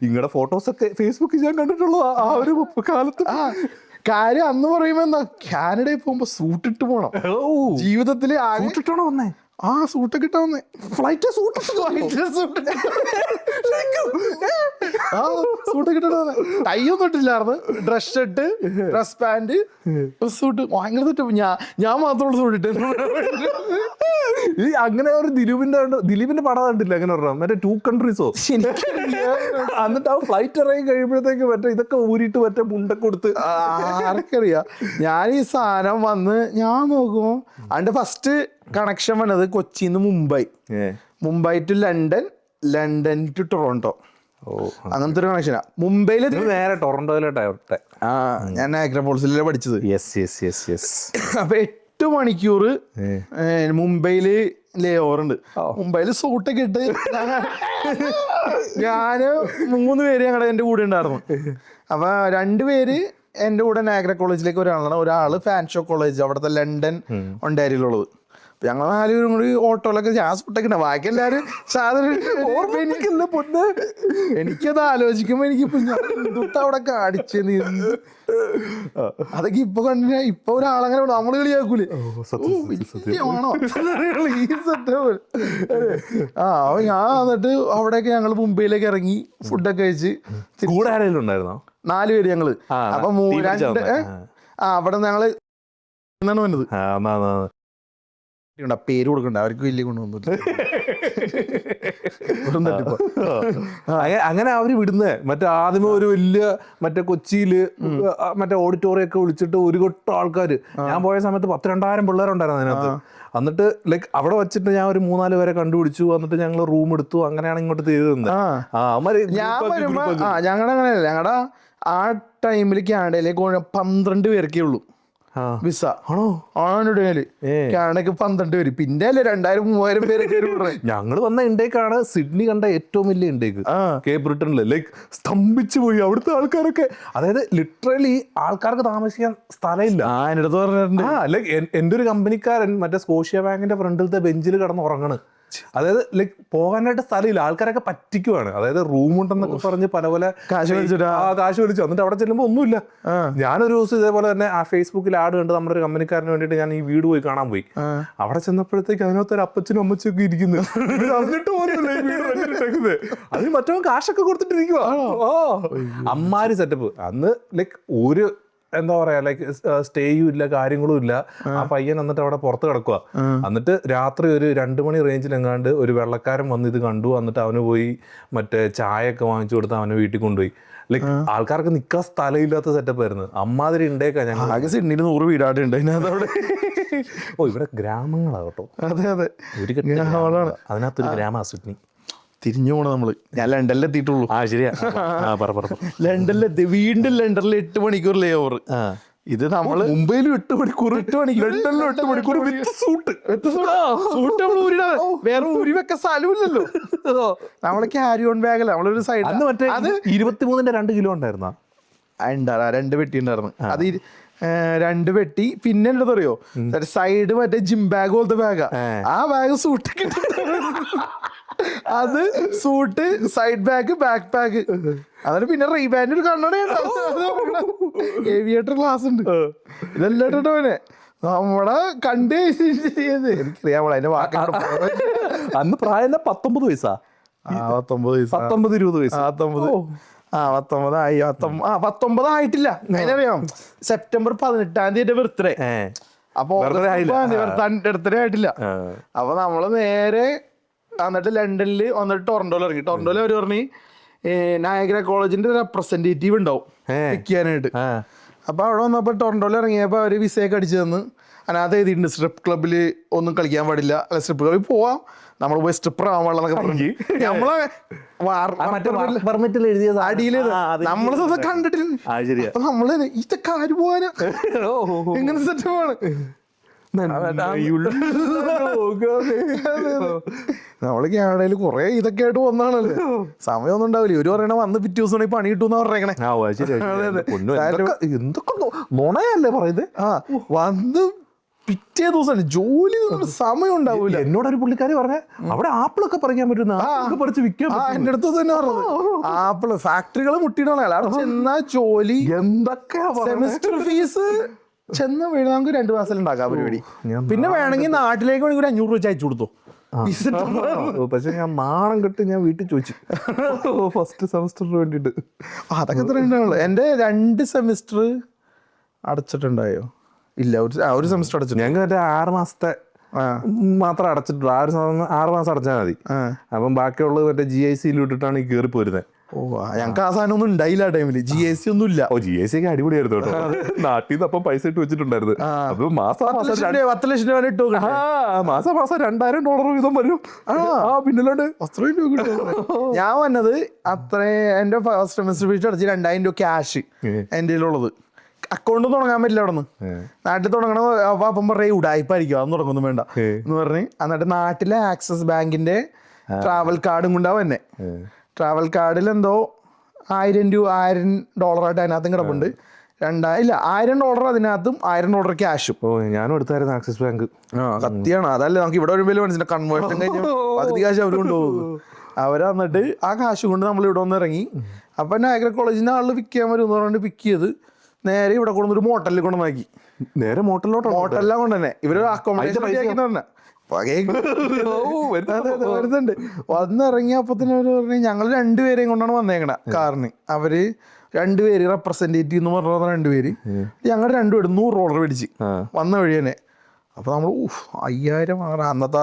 നിങ്ങളുടെ ഫോട്ടോസൊക്കെ ഫേസ്ബുക്കിൽ ഞാൻ കണ്ടിട്ടുള്ളൂ ആ ഒരു കാലത്ത്. കാര്യം അന്ന് പറയുമ്പോ എന്താ, കാനഡയിൽ പോകുമ്പോ സൂട്ടിട്ട് പോണം. ജീവിതത്തില് സൂട്ടിട്ടാണോ വന്നേ? സൂട്ടൊക്കെ ഇട്ടാ വന്നേ. ഫ്ലൈറ്റ് സൂട്ടൊക്കെ ഇട്ടാ വന്നേ. ടൈ ഒന്നും ഇട്ടില്ലായിരുന്നു. Dress shirt, dress pant, suit. ഭയങ്കര സെറ്റ്. ഞാൻ മാത്രമുള്ള സൂട്ട് ഇട്ട്. അങ്ങനെ ഒരു ദിലീപിന്റെ പടം കണ്ടില്ല അങ്ങനെ പറഞ്ഞ മറ്റേ 2 കൺട്രീസോ. എന്നിട്ട് ആ ഫ്ലൈറ്റ് ഇറങ്ങി കഴിയുമ്പോഴത്തേക്ക് മറ്റേ ഇതൊക്കെ ഊരിയിട്ട് മറ്റേ മുണ്ടൊക്കെ കൊടുത്ത്. ആർക്കറിയാം. ഞാൻ ഈ സാധനം വന്ന് ഞാൻ നോക്കുമ്പോ അതിന്റെ ഫസ്റ്റ് കണക്ഷൻ വന്നത് കൊച്ചിന്ന് Mumbai to London, London to Toronto. അങ്ങനത്തെ ഒരു കണക്ഷനാ. മുംബൈയിൽ നേരെ ടൊറന്റോയിലോട്ടെ. ഞാൻ നാഗ്ര ഫോൾസിലല്ലേ പഠിച്ചത്. യെസ്. അപ്പൊ 8 മണിക്കൂർ മുംബൈയില് ലേ ഓവർ ഉണ്ട്. മുംബൈയിൽ സൂട്ടൊക്കെ ഇട്ട് ഞാന് 3 പേര് ഞങ്ങളുടെ എൻ്റെ കൂടെ ഉണ്ടായിരുന്നു. അപ്പൊ 2 പേര് എൻ്റെ കൂടെ നാഗ്ര കോളേജിലേക്ക് ഒരാള് ഫാൻഷോ കോളേജ് അവിടുത്തെ ലണ്ടൻ ഒണ്ടാരിയിലുള്ളത്. അപ്പൊ ഞങ്ങൾ 4 പേരും കൂടി ഓട്ടോയിലൊക്കെ ഞാൻ സൂട്ടൊക്കെ ഉണ്ട്. ബാക്കി എല്ലാവരും എനിക്കത് ആലോചിക്കുമ്പോ എനിക്കിപ്പോ അവിടെ കാണിച്ചെന്ന് അതൊക്കെ ഇപ്പൊ കണ്ടില്ല. ഇപ്പൊ ഒരാളങ്ങനെ നമ്മള് കളിയാക്കൂലേ ഞാൻ എന്നിട്ട് അവിടെയൊക്കെ ഞങ്ങള് മുംബൈയിലേക്ക് ഇറങ്ങി ഫുഡൊക്കെ കഴിച്ച്. കൂടെ ആരെങ്കിലും ഉണ്ടായിരുന്നോ? 4 പേര് ഞങ്ങള്. അപ്പൊ 2 അവിടെ ഞങ്ങള് വന്നത് പേര് കൊടുക്കണ്ട, അവർക്ക് വലിയ കൊണ്ടുവന്നിട്ട് അങ്ങനെ അവര് വിടുന്നേ. മറ്റേ ആദ്യമേ ഒരു വലിയ മറ്റേ കൊച്ചിയില് മറ്റേ ഓഡിറ്റോറിയം ഒക്കെ വിളിച്ചിട്ട് ഒരു കൊട്ടം ആൾക്കാര്. ഞാൻ പോയ സമയത്ത് 10,000-2,000 പിള്ളേരുണ്ടായിരുന്നു അതിനകത്ത്. എന്നിട്ട് ലൈക്ക് അവിടെ വെച്ചിട്ട് ഞാൻ ഒരു 3-4 പേരെ കണ്ടുപിടിച്ചു. എന്നിട്ട് ഞങ്ങൾ റൂം എടുത്തു. അങ്ങനെയാണ് ഇങ്ങോട്ട് ചെയ്തത്. ഞങ്ങളുടെ അങ്ങനെയല്ല. ഞങ്ങളുടെ ആ ടൈമിൽ കാനഡയിലേക്ക് 12 പേർക്കേ ഉള്ളൂ വിസ. കാനഡക്ക് 12 പേര്. പിന്നെ അല്ലേ 2,000-3,000 പേരൊക്കെ. ഞങ്ങൾ വന്ന ഇൻടേക്കാണ് സിഡ്നി കണ്ട ഏറ്റവും വലിയ ഇൻടേക്ക് കേപ്പ് ബ്രിട്ടനില്. ലൈക്ക് സ്തംഭിച്ചു പോയി അവിടുത്തെ ആൾക്കാരൊക്കെ. അതായത് ലിറ്ററലി ആൾക്കാർക്ക് താമസിക്കാൻ സ്ഥലമില്ല. എൻ്റെ അടുത്ത് പറഞ്ഞിട്ടുണ്ട്. ലൈക്ക് എൻ്റെ ഒരു കമ്പനിക്കാരൻ മറ്റേ സ്കോഷ്യ ബാങ്കിന്റെ ഫ്രണ്ടിലത്തെ ബെഞ്ചിൽ കിടന്ന് ഉറങ്ങണ്. അതായത് ലൈക്ക് പോകാനായിട്ട് സ്ഥലമില്ല. ആൾക്കാരൊക്കെ പറ്റിക്കുവാണ്. അതായത് റൂം ഉണ്ടെന്നൊക്കെ പറഞ്ഞ് പല കാശ് വിളിച്ചു. എന്നിട്ട് അവിടെ ചെല്ലുമ്പോൾ ഒന്നുമില്ല. ഞാനൊരു ദിവസം ഇതേപോലെ തന്നെ ആ ഫേസ്ബുക്കിൽ ആഡ് കണ്ട് നമ്മുടെ ഒരു കമ്പനിക്കാരന് വേണ്ടിയിട്ട് ഞാൻ ഈ വീട് പോയി കാണാൻ പോയി. അവിടെ ചെന്നപ്പോഴത്തേക്ക് അതിനകത്ത് ഒരു അപ്പച്ചനും അമ്മച്ചൊക്കെ ഇരിക്കുന്നു. അതിന് മറ്റോ കാശൊക്കെ കൊടുത്തിട്ടിരിക്കുക. അമ്മാരി സെറ്റപ്പ്. അന്ന് ലൈക്ക് ഒരു എന്താ പറയാ ലൈക്ക് സ്റ്റേയും ഇല്ല, കാര്യങ്ങളും ഇല്ല. ആ പയ്യൻ എന്നിട്ട് അവിടെ പുറത്ത് കിടക്കുക. എന്നിട്ട് രാത്രി ഒരു 2 മണി റേഞ്ചിലെങ്ങാണ്ട് ഒരു വെള്ളക്കാരൻ വന്ന് ഇത് കണ്ടു. എന്നിട്ട് അവന് പോയി മറ്റേ ചായ ഒക്കെ വാങ്ങിച്ചു കൊടുത്ത് അവനെ വീട്ടിൽ കൊണ്ടുപോയി. ലൈക്ക് ആൾക്കാർക്ക് നിൽക്കാൻ സ്ഥലമില്ലാത്ത സെറ്റപ്പ് ആയിരുന്നു. അമ്മാതിരി ഉണ്ടേക്കാ. ഞങ്ങൾ ആകെ സിഡ്നിയിൽ 100 വീടാട്ടുണ്ട് അതിനകത്ത്. ഇവിടെ ഗ്രാമങ്ങളാകട്ടോ. അതെ അതിനകത്തൊരു ഗ്രാമ സിഡ്നി. തിരിഞ്ഞു പോണ നമ്മള്. ഞാൻ ലണ്ടനിൽ എത്തിയിട്ടുള്ളൂ. ശരിയാ. ലണ്ടനിലെത്തി. വീണ്ടും ലണ്ടനിൽ 8 മണിക്കൂർ ലേ ഓവർ. ഇത് നമ്മള് മുംബൈയിലും 8 മണിക്കൂർ, ലണ്ടനിലും 8 മണിക്കൂർ സൂട്ട് വേറെ ഊരി വെക്കാൻ സ്ഥലമില്ലല്ലോ. നമ്മള് ക്യാരി ഓൺ ബാഗല്ല. നമ്മളൊരു സൈഡ് മറ്റേ അത് 23-ന്റെ 2 കിലോ ഉണ്ടായിരുന്ന 2 പെട്ടി ഉണ്ടായിരുന്നു. അത് 2 പെട്ടി. പിന്നെ എന്താ അറിയോ, സൈഡ് മറ്റേ ജിം ബാഗ് പോലത്തെ ബാഗാ. ആ ബാഗ് സൂട്ടൊക്കെ അത് suit, side bag, back pack. അതിന് പിന്നെ റീബാൻഡ് ഒരു കണ്ണടയുണ്ട്, ഏവിയേറ്റർ ക്ലാസ് ഉണ്ട്. ഇതെല്ലാം ഇട്ടോനെ നമ്മടെ കണ്ട് എനിക്കറിയാം. അതിന്റെ വാക്ക് അന്ന് പ്രായം 19 വയസ്സാ. 19-20 വയസ്സ്. 19 ആയിട്ടില്ല. അതിനറിയാം സെപ്റ്റംബർ 18-ാം തീയതി ബർത്ത്ഡേ. അപ്പൊ ബർത്ത്ഡേ ആയിട്ടില്ല. അപ്പൊ നമ്മള് നേരെ എന്നിട്ട് ലണ്ടനിൽ വന്നിട്ട് ടൊറന്റോയിൽ ഇറങ്ങി. ടൊറന്റോയിൽ അവർ പറഞ്ഞ് നയാഗ്ര കോളേജിന്റെ റെപ്രസെന്റേറ്റീവ് ഉണ്ടാവും വിൽക്കാനായിട്ട്. അപ്പൊ അവിടെ വന്നപ്പോ ടൊറന്റോയിൽ ഇറങ്ങിയപ്പോ അവര് വിസയൊക്കെ അടിച്ചു തന്ന്. അതിനകത്ത് എഴുതിയിട്ടുണ്ട് സ്ട്രിപ്പ് ക്ലബിൽ ഒന്നും കളിക്കാൻ പാടില്ല, അല്ല സ്ട്രിപ്പ് ക്ലബിൽ പോവാം, നമ്മൾ പോയി സ്ട്രിപ്പർ ആവാൻ പാടില്ലെന്നൊക്കെ പറഞ്ഞു. നമ്മളെ അടിയിൽ നമ്മളെ കണ്ടിട്ടില്ല. അപ്പൊ നമ്മള് ഇതൊക്കെ ആര് പോവാനാ, എങ്ങനത്തെ സെറ്റപ്പാണ്. നമ്മള് കാനഡയിൽ കുറെ ഇതൊക്കെ ആയിട്ട് വന്നാണല്ലോ. സമയമൊന്നും ഉണ്ടാവില്ല. ഒരു പറയണ വന്ന് പിറ്റേ ദിവസം പണി കിട്ടുമെന്നാ പറഞ്ഞേക്കണേ. എന്തൊക്കെ നുണയല്ലേ പറയുന്നത്. വന്ന് പിറ്റേ ദിവസം ജോലി സമയം ഉണ്ടാവൂല. എന്നോടൊരു പുള്ളിക്കാരി പറഞ്ഞ അവിടെ ആപ്പിളൊക്കെ പറിക്കാൻ പറ്റുന്ന പറിച്ച് വിൽക്കാൻ. എന്റെ അടുത്ത് തന്നെ പറഞ്ഞത് ആപ്പിള് ഫാക്ടറികൾ മുട്ടിയിട്ടാണ്. അവിടെ ചെന്നാ ജോലി എന്തൊക്കെയാ. സെമിസ്റ്റർ ഫീസ് ചെന്ന് വീട് നമുക്ക് 2 മാസം ഉണ്ടാക്കാം പരിപാടി. പിന്നെ വേണമെങ്കിൽ നാട്ടിലേക്ക് വേണമെങ്കിൽ 500 രൂപ അയച്ചു കൊടുത്തു. പക്ഷെ ഞാൻ നാണം കെട്ട് ഞാൻ വീട്ടിൽ ചോദിച്ചു ഫസ്റ്റ് സെമസ്റ്ററിന് വേണ്ടിട്ട്. അതൊക്കെ എത്ര ഉണ്ടാവുള്ളൂ. എന്റെ 2 സെമിസ്റ്റർ അടച്ചിട്ടുണ്ടായോ? ഇല്ല, ഒരു സെമിസ്റ്റർ അടച്ചിട്ട്. ഞങ്ങൾക്ക് മറ്റേ 6 മാസത്തെ മാത്രം അടച്ചിട്ടുള്ളൂ. 6 മാസം അടച്ചാൽ മതി. അപ്പം ബാക്കിയുള്ളത് മറ്റേ GIC ഇട്ടിട്ടാണ് ഈ കയറി പോരുന്നത്. ഓ ഞങ്ങൾക്ക് ആ സാധനം ഒന്നും ഉണ്ടായില്ല ആ ടൈമില്. GST ഒന്നും ഇല്ല. ഓ GST ഒക്കെ അടിപൊളിയായിരുന്നു കേട്ടോ. നാട്ടിൽ നിന്ന് അപ്പം പൈസ ഇട്ട് വെച്ചിട്ടുണ്ടായിരുന്നു. അപ്പൊ മാസം 10 ലക്ഷം രൂപ ഇട്ടു. മാസം $2,000 വീതം വരും. പിന്നല്ലാണ്ട് ഞാൻ വന്നത് അത്ര എന്റെ ഫസ്റ്റ് സെമസ്റ്റർ ഫീസ് അടച്ച് 2,000 രൂപ ക്യാഷ് എൻ്റെ ഉള്ളത്. അക്കൗണ്ട് തുടങ്ങാൻ പറ്റില്ല അവിടെ നിന്ന്. നാട്ടിൽ തുടങ്ങണ അപ്പം പറയും ഉടായ്പായിരിക്കും, അതൊന്നും തുടങ്ങൊന്നും വേണ്ട എന്ന് പറഞ്ഞ്. എന്നിട്ട് നാട്ടിലെ ആക്സിസ് ബാങ്കിന്റെ ട്രാവൽ കാർഡും കൊണ്ടാവും എന്നെ. ട്രാവൽ കാർഡിൽ എന്തോ $1,000 അതിനകത്തും കിടപ്പുണ്ട്. $1,000 അതിനകത്തും $1,000 ക്യാഷും. ഓ ഞാനും എടുത്തായിരുന്നു ആക്സിസ് ബാങ്ക്. സത്യമാണ്. അതല്ല നമുക്ക് ഇവിടെ വരുമ്പോൾ മനസ്സിലായി കൺവേർഷൻ കഴിഞ്ഞ പകുതി കാശ് അവർ കൊണ്ടുപോകുന്നു. അവര് വന്നിട്ട് ആ കാശ് കൊണ്ട് നമ്മൾ ഇവിടെ വന്ന് ഇറങ്ങി. അപ്പൊ നയഗ്ര കോളേജിന്റെ ആളിൽ പിക്ക് ചെയ്യാൻ വരും എന്ന് പറഞ്ഞിട്ട് പിക്ക് ചെയ്ത് നേരെ ഇവിടെ കൊണ്ടൊരു മോട്ടലിൽ കൊണ്ടുവന്നാക്കി. നേരെ മോട്ടലിലാണ് കൊണ്ട് തന്നെ ഇവര് അക്കോമഡേഷൻ പറഞ്ഞ വരുന്നുണ്ട്. വന്നിറങ്ങിയപ്പോ തന്നെ അവര് പറഞ്ഞു ഞങ്ങൾ 2 പേരെയും കൊണ്ടാണ് വന്നേക്കണ കാറിന്. അവര് 2 പേര് റെപ്രസെന്റേറ്റീവ് എന്ന് പറഞ്ഞ 2 പേര് ഞങ്ങൾ 2 പേര് $100 മേടിച്ച് വന്ന വഴി തന്നെ. അപ്പൊ നമ്മള് 5,000 അന്നത്തെ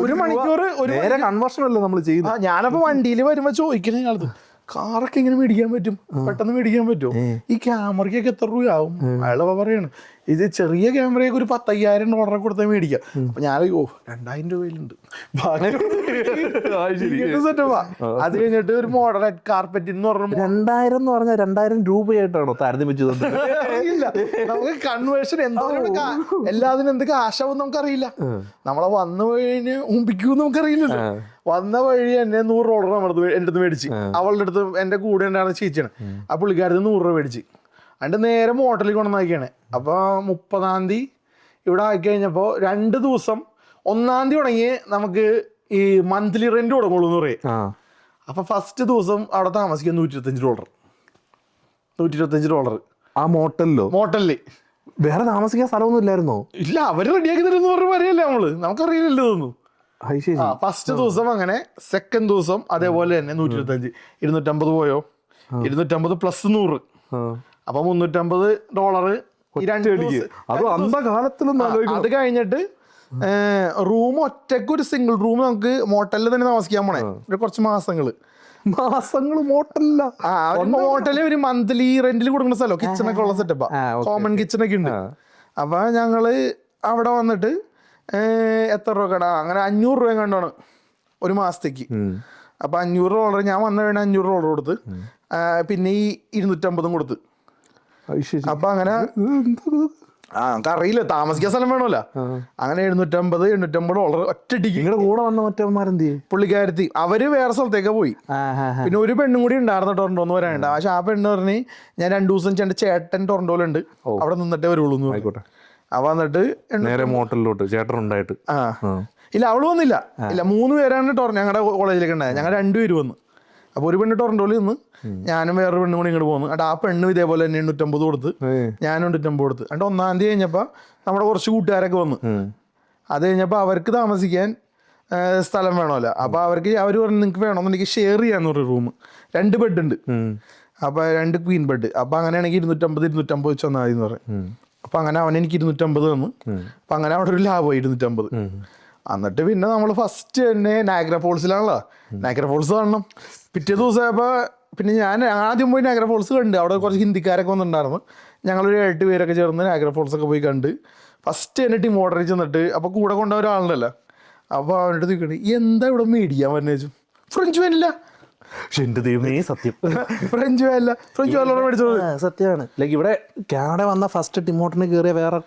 ഒരു മണിക്കൂർ കൺവേർഷൻ അല്ലേ നമ്മൾ ചെയ്യുന്നത്. ഞാനപ്പോ വണ്ടിയിൽ വരുമ്പോ ചോദിക്കണേ ആളത് കാറൊക്കെ ഇങ്ങനെ മേടിക്കാൻ പറ്റും, പെട്ടെന്ന് മേടിക്കാൻ പറ്റുമോ, ഈ ക്യാമറയ്ക്കൊക്കെ എത്ര രൂപയാവും? അയാളപ്പ പറയാണ് ഇത് ചെറിയ ക്യാമറയൊക്കെ ഒരു $10,000 കൊടുത്താൽ മേടിക്കാം. അപ്പൊ ഞാൻ 2,000 രൂപയിലുണ്ട്. സെറ്റപ്പാ. അത് കഴിഞ്ഞിട്ട് ഒരു മോഡൽ റെഡ് കാർപ്പറ്റ് എന്ന് പറഞ്ഞ 2,000 എന്ന് പറഞ്ഞാൽ 2,000 രൂപയായിട്ടാണോ താരതമ്യം? ഇല്ല, നമുക്ക് കൺവേർഷൻ എന്തോ എല്ലാത്തിനും എന്ത് കാശാവും നമുക്കറിയില്ല. നമ്മളെ വന്ന വഴിന് മുമ്പിക്കൂന്ന് നമുക്കറിയില്ലല്ലോ. വന്ന വഴി എന്നെ $100 നമ്മുടെ എൻ്റെ അടുത്ത് മേടിച്ച്. അവളുടെ അടുത്ത് എൻ്റെ കൂടെ ഉണ്ടായിരുന്ന ചേച്ചിയാണ്. ആ പുള്ളിക്കാരത്ത് $100 മേടിച്ച്. അതിൻ്റെ നേരെ മോട്ടലിൽ കൊണ്ടുവന്നാക്കിയാണ്. അപ്പോൾ 30-ാം തീയതി ഇവിടെ ആക്കി കഴിഞ്ഞപ്പോൾ 2 ദിവസം 1-ാം തീയതി തുടങ്ങി നമുക്ക് ഈ മന്ത്ലി റെന്റ് തുടങ്ങുള്ളൂ എന്ന് പറയും. അപ്പൊ ഫസ്റ്റ് ദിവസം അവിടെ താമസിക്കാൻ $125. ആ മോട്ടലില് വേറെ താമസിക്കാൻ സ്ഥലമൊന്നും ഇല്ലായിരുന്നോ? ഇല്ല, അവര് റെഡിയാക്കി തരുമെന്ന് പറഞ്ഞ് പറയല്ലേ നമ്മള്, നമുക്കറിയില്ലല്ലോ തോന്നുന്നു. ഫസ്റ്റ് ദിവസം അങ്ങനെ. സെക്കൻഡ് ദിവസം അതേപോലെ തന്നെ 125. 250 പോയോ, 250 + 100, അപ്പൊ $350. അത് കഴിഞ്ഞിട്ട് റൂം ഒറ്റക്ക് ഒരു സിംഗിൾ റൂം നമുക്ക് മോട്ടലിൽ തന്നെ താമസിക്കാൻ പോണേ ഒരു കുറച്ച് മാസങ്ങള് മോട്ടലിൽ ഒരു മന്ത്ലി റെന്റിൽ കൊടുക്കുന്ന സ്ഥലം, കിച്ചണൊക്കെ ഉള്ള സെറ്റപ്പാ, കോമൺ കിച്ചണൊക്കെ ഉണ്ട്. അപ്പൊ ഞങ്ങള് അവിടെ വന്നിട്ട് എത്ര രൂപ കട അങ്ങനെ $500 കണ്ടാണ് ഒരു മാസത്തേക്ക്. അപ്പൊ $500 ഞാൻ വന്ന വേണേ $500 കൊടുത്ത്, പിന്നെ ഈ 250 കൊടുത്ത്. അപ്പൊ അങ്ങനെ അറിയില്ല, താമസിക്കാൻ സ്ഥലം വേണമല്ലോ. അങ്ങനെ $750 ഒറ്റടിക്ക്. നിങ്ങളുടെ കൂടെ വന്ന മറ്റന്മാരെന്ത് പുള്ളിക്കാരത്തി അവര് വേറെ സ്ഥലത്തേക്ക് പോയി. പിന്നെ ഒരു പെണ്ണും കൂടി ഉണ്ടായിരുന്നു ടൊറന്റോന്ന് വരാനുണ്ട്. പക്ഷെ ആ പെണ്ണ് പറഞ്ഞ് ഞാൻ 2 ദിവസം എന്റെ ചേട്ടൻ ടൊറന്റോയിലുണ്ട്, അവിടെ നിന്നിട്ടേ വരുള്ളൂ എന്ന്. ആയിക്കോട്ടെ. വന്നിട്ട് നേരെ മോട്ടലിലോട്ട് ചേട്ടൻ ഉണ്ടായിട്ട്. ഇല്ല, അവള് വന്നില്ല. ഇല്ല, 3 പേരാണ് ഞങ്ങളുടെ കോളേജിലേക്ക് ഉണ്ടായത്. ഞങ്ങൾ 2 പേര് വന്നു. അപ്പൊ ഒരു പെണ്ണ് ടൊറന്റോയിൽ നിന്ന്, ഞാനും വേറൊരു പെണ്ണും കൂടി ഇങ്ങോട്ട് പോകുന്നു. ആ പെണ്ണ് ഇതേപോലെ തന്നെ 850 കൊടുത്ത്, ഞാനും 850 കൊടുത്ത്. 1-ാം തീയതി കഴിഞ്ഞപ്പോ നമ്മുടെ കുറച്ച് കൂട്ടുകാരൊക്കെ വന്നു. അത് കഴിഞ്ഞപ്പോ അവർക്ക് താമസിക്കാൻ സ്ഥലം വേണമല്ലോ. അപ്പൊ അവര് പറഞ്ഞു നിങ്ങൾക്ക് വേണമെന്നുണ്ടെങ്കിൽ ഷെയർ ചെയ്യാന്ന് പറയും റൂം. 2 ബെഡ് ഉണ്ട്. അപ്പൊ 2 ക്വീൻ ബെഡ്. അപ്പൊ അങ്ങനെയാണെങ്കിൽ 250 വെച്ച് വന്നാൽ മതി എന്ന് പറയും. അപ്പൊ അങ്ങനെ അവനെനിക്ക് 250 തന്നു. അപ്പൊ അങ്ങനെ അവിടെ ഒരു ലാഭമായി 250. എന്നിട്ട് പിന്നെ നമ്മൾ ഫസ്റ്റ് തന്നെ നയാഗ്ര ഫോൾസിലാണല്ലോ. നയാഗ്ര ഫോൾസ് കാണണം. പിറ്റേ ദിവസമായപ്പോൾ പിന്നെ ഞാൻ ആദ്യം പോയി നയാഗ്ര ഫോൾസ് കണ്ട്. അവിടെ കുറച്ച് ഹിന്ദിക്കാരൊക്കെ വന്നിട്ടുണ്ടായിരുന്നു. ഞങ്ങളൊരു 8 പേരൊക്കെ ചേർന്ന് നയാഗ്ര ഫോൾസ് ഒക്കെ പോയി കണ്ട്. ഫസ്റ്റ് തന്നെ ടീം ഓർഡർ ചെന്നിട്ട് അപ്പോൾ കൂടെ കൊണ്ട ഒരാളുണ്ടല്ലോ. അപ്പോൾ അവൻ്റെ നിൽക്കണേ എന്താ ഇവിടെ മേടിക്കാൻ പറഞ്ഞു. ഫ്രഞ്ച് വേനില്ല. പക്ഷെ എന്റെ ദൈവമേ സത്യം, ഫ്രഞ്ച് വേനില്ല. ഫ്രഞ്ച് വേനോട് മേടിച്ചത് സത്യമാണ്. ലൈക്ക് ഇവിടെ കാനഡ വന്ന ഫസ്റ്റ് ടിമോട്ടിന് കയറിയ വേറെ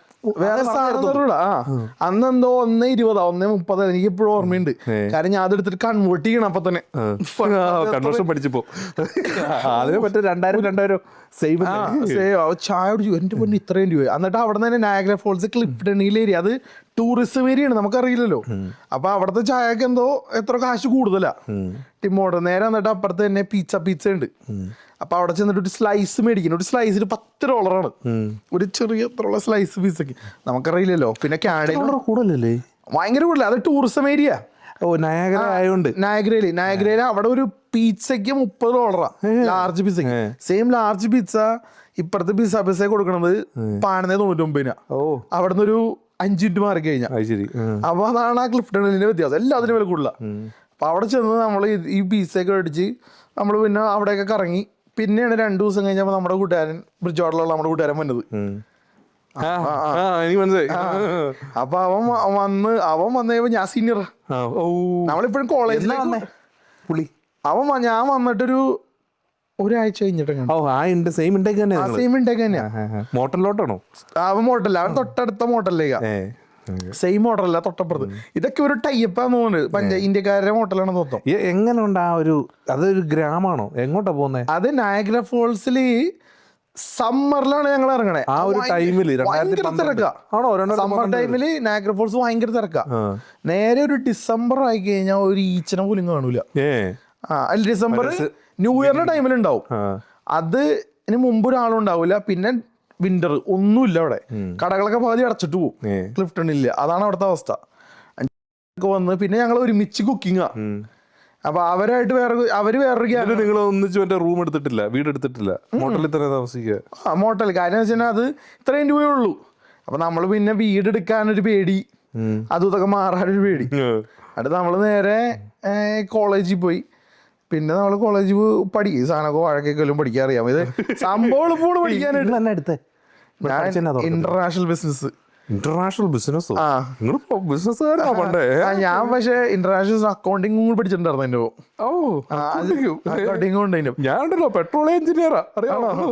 അന്നെന്തോ 1.20 1.30 എനിക്ക് ഇപ്പോഴും ഓർമ്മയുണ്ട്. കാരണം ഞാൻ അതെടുത്തിട്ട് കൺവേർട്ട് ചെയ്യണം. അപ്പൊ തന്നെ കൺവേർഷൻ പഠിച്ചപ്പോ അതിനെ പറ്റും 2,000 സേവ് ചായ കുടിച്ചു. എന്റെ പൊന്നെ ഇത്രയും രൂപ. എന്നിട്ട് അവിടെ തന്നെ നയാഗ്ര ഫോൾസ് ക്ലിഫ്റ്റണിൽ ഏരിയ, അത് ടൂറിസം ഏരിയ ആണ്, നമുക്കറിയില്ലല്ലോ. അപ്പൊ അവിടുത്തെ ചായക്ക് എന്തോ എത്ര കാശ് കൂടുതലാ ടിമോട്ട്. നേരെ എന്നിട്ട് അപ്പുറത്ത് തന്നെ പീച്ച ഉണ്ട്. അപ്പൊ അവിടെ ചെന്നിട്ട് ഒരു സ്ലൈസ് മേടിക്കുന്നു. ഒരു സ്ലൈസിന് $10 ഒരു ചെറിയ എത്ര സ്ലൈസ് പീസൊക്കെ, നമുക്കറിയില്ലല്ലോ. പിന്നെ കാനഡയിൽ കൂടുതലല്ലേ, ഭയങ്കര കൂടുതൽ. അത് ടൂറിസം ഏരിയ. നയാഗ്ര ആയതുകൊണ്ട് നയാഗ്രയില് അവിടെ ഒരു പിzzയ്ക്ക് $30 ലാർജ് പിzzയ്ക്ക്. സെയിം ലാർജ് പിസ്സ ഇപ്പുറത്തെ പിസ്സ കൊടുക്കണത് പാണത് 99. അവിടെ നിന്ന് ഒരു 5 മിനിറ്റ് മാറി കഴിഞ്ഞാൽ. അപ്പൊ അതാണ് ആ ക്ലിഫ്റ്റണിന്റെ വ്യത്യാസം. എല്ലാത്തിനും വില കൂടുതല. അപ്പോൾ അവിടെ ചെന്ന് നമ്മൾ ഈ പിസയൊക്കെ മേടിച്ച് നമ്മൾ പിന്നെ അവിടെയൊക്കെ കറങ്ങി. പിന്നെയാണ് 2 ദിവസം കഴിഞ്ഞപ്പോൾ നമ്മുടെ കൂട്ടുകാരൻ ബ്രിഡ്ജ് നമ്മുടെ കൂട്ടുകാരൻ വന്നത്. എനിക്ക് മനസ്സിലായി. അപ്പൊ അവൻ വന്നു ഞാൻ സീനിയറാ. നമ്മളിപ്പോഴും കോളേജിൽ പുള്ളി ഞാൻ വന്നിട്ടൊരു ഒരാഴ്ച കഴിഞ്ഞിട്ട് സെയിം ഇൻടേക്ക് തന്നെ. സെയിം ഇൻടേക്ക് തന്നെയാ. മോട്ടലിലോട്ടാണോ? അവൻ മോട്ടല്ല, അവൻ തൊട്ടടുത്ത മോട്ടലിലേക്കാ. സെയിം മോട്ടലല്ല, തൊട്ടപ്പുറത്ത്. ഇതൊക്കെ ഒരു ടൈപ്പാന്ന് തോന്നുന്നത്, ഇന്ത്യക്കാരുടെ മോട്ടലാണ് തോന്നുന്നു. എങ്ങനെ ഉണ്ട് അതൊരു ഗ്രാമാണോ? എങ്ങോട്ടാ പോകുന്നത്? അത് നയാഗ്ര ഫോൾസില് സമ്മറിലാണ് ഞങ്ങൾ ഇറങ്ങണേ. ആ ഒരു ടൈമില് സമ്മർ ടൈമില് നയാഗ്ര ഫോൾസ് ഭയങ്കര തിരക്കാ. നേരെ ഒരു ഡിസംബർ ആയി കഴിഞ്ഞാൽ ഒരു ഈച്ചനെ പോലും കാണൂല. അല്ല, ഡിസംബർ ന്യൂ ഇയറിന്റെ ടൈമിലുണ്ടാവും. അതിന് മുമ്പ് ഒരാളുണ്ടാവില്ല. പിന്നെ വിന്റർ ഒന്നുമില്ല അവിടെ. കടകളൊക്കെ പകുതി അടച്ചിട്ട് പോകും, ക്ലിഫ്റ്റൺ ഇല്ല. അതാണ് അവിടുത്തെ അവസ്ഥ. വന്ന് പിന്നെ ഞങ്ങൾ ഒരുമിച്ച് കുക്കിങ്ങാ. അപ്പൊ അവരായിട്ട് വേറൊരു നിങ്ങൾ ഒന്നിച്ച് മറ്റേ റൂം എടുത്തിട്ടില്ല, വീട് എടുത്തിട്ടില്ല, മോട്ടലിൽ തന്നെ താമസിക്കുക? മോട്ടൽ. കാര്യം വെച്ചാൽ അത് ഇത്രയും രൂപയേ ഉള്ളൂ. അപ്പൊ നമ്മള് പിന്നെ വീട് എടുക്കാനൊരു പേടി, അതും ഇതൊക്കെ മാറാനൊരു പേടി. എന്നിട്ട് നമ്മള് നേരെ കോളേജിൽ പോയി. പിന്നെ നമ്മൾ കോളേജിൽ പഠിക്കും, സാധനമൊക്കെ വഴക്കൊക്കെ പഠിക്കാൻ അറിയാം. ഇത് സംഭവം ഇപ്പോൾ പഠിക്കാനായിട്ട് ഇന്റർനാഷണൽ ബിസിനസ്. ഇന്റർനാഷണൽ ബിസിനസ്സോ? ബിസിനസ്സുകാരനാ പണ്ടേ. ഞാൻ പക്ഷേ ഇന്റർനാഷണൽ അക്കൗണ്ടിങ് കൂടി പഠിച്ചിട്ടുണ്ടായിരുന്നു എന്റെ. അക്കൗണ്ടിങ് ഉണ്ട്. ഞാനുണ്ടല്ലോ പെട്രോളിയം എഞ്ചിനീയറാ, അറിയാമോ?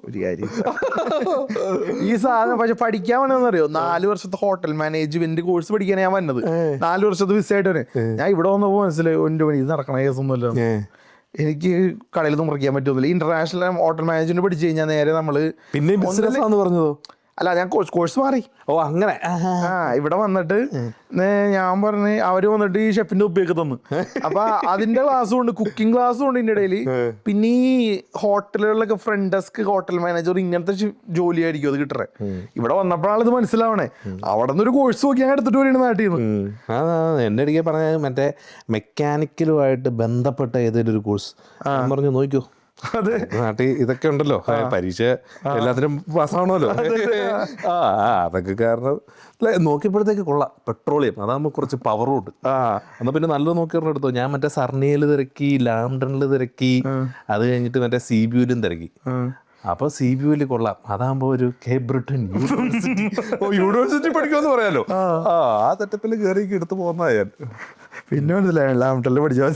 ഒരു കാര്യം, ഈ സാധനം പക്ഷെ പഠിക്കാൻ വേണമെന്നറിയോ, 4 വർഷത്തെ ഹോട്ടൽ മാനേജ്മെന്റ് കോഴ്സ് പഠിക്കാൻ ഞാൻ വന്നത്. 4 വർഷത്തെ വിസയായിട്ട് ഞാൻ ഇവിടെ വന്നപ്പോ മനസ്സിലായി ഇത് നടക്കണ കേസൊന്നുമല്ല. എനിക്ക് കടയിൽ തുറക്കാൻ പറ്റുന്നില്ല. ഇന്റർനാഷണൽ ഹോട്ടൽ മാനേജ്മെന്റ് പഠിച്ചു കഴിഞ്ഞാൽ നേരെ നമ്മള് പിന്നെ ബിസിനസ് ആണെന്ന് പറഞ്ഞതോ? അല്ല, ഞാൻ കോഴ്സ് മാറി. അങ്ങനെ ഇവിടെ വന്നിട്ട് ഞാൻ പറഞ്ഞ് അവര് വന്നിട്ട് ഈ ഷെഫിന്റെ ഉപ്പയൊക്കെ തന്നു. അപ്പൊ അതിന്റെ ക്ലാസ്സും ഉണ്ട്, കുക്കിംഗ് ക്ലാസ്സും ഉണ്ട് ഇതിന്റെ ഇടയിൽ. പിന്നെ ഈ ഹോട്ടലുകളിലൊക്കെ ഫ്രണ്ട് ഡെസ്ക്, ഹോട്ടൽ മാനേജർ, ഇങ്ങനത്തെ ജോലിയായിരിക്കും അത് കിട്ടറേ. ഇവിടെ വന്നപ്പോഴാണ് ഇത് മനസ്സിലാവണേ. അവിടെ നിന്ന് ഒരു കോഴ്സ് നോക്കി ഞാൻ എടുത്തിട്ട് വരികയാണ് നാട്ടിൽ നിന്ന്. എന്റെ ഇടയ്ക്ക് പറഞ്ഞ മറ്റേ മെക്കാനിക്കലുമായിട്ട് ബന്ധപ്പെട്ട ഏതെങ്കിലും ഒരു കോഴ്സ് പറഞ്ഞു നോക്കിയോ. നാട്ടിൽ ഇതൊക്കെ ഉണ്ടല്ലോ, പരീക്ഷ എല്ലാത്തിനും പാസ്സാവണമല്ലോ. അതൊക്കെ കാരണം നോക്കിയപ്പോഴത്തേക്ക് കൊള്ളാം. പെട്രോളിയം അതാകുമ്പോൾ കുറച്ച് പവറും ഉണ്ട്. എന്നാൽ പിന്നെ നല്ലത് നോക്കിയവരുടെ എടുത്തോ. ഞാൻ മറ്റേ സർണിയയിൽ തിരക്കി, ലാംഡണിൽ തിരക്കി, അത് കഴിഞ്ഞിട്ട് മറ്റേ CBUലും തിരക്കി. അപ്പൊ CBUൽ കൊള്ളാം. അതാകുമ്പോ ഒരു കേബ്രിട്ടൻ യൂണിവേഴ്സിറ്റി പഠിക്കുമെന്ന് പറയാലോ. ആ സെറ്റപ്പിൽ കയറി എടുത്ത് പോകുന്ന ഞാൻ. പിന്നെ ലാംഡണിൽ പഠിച്ചാൽ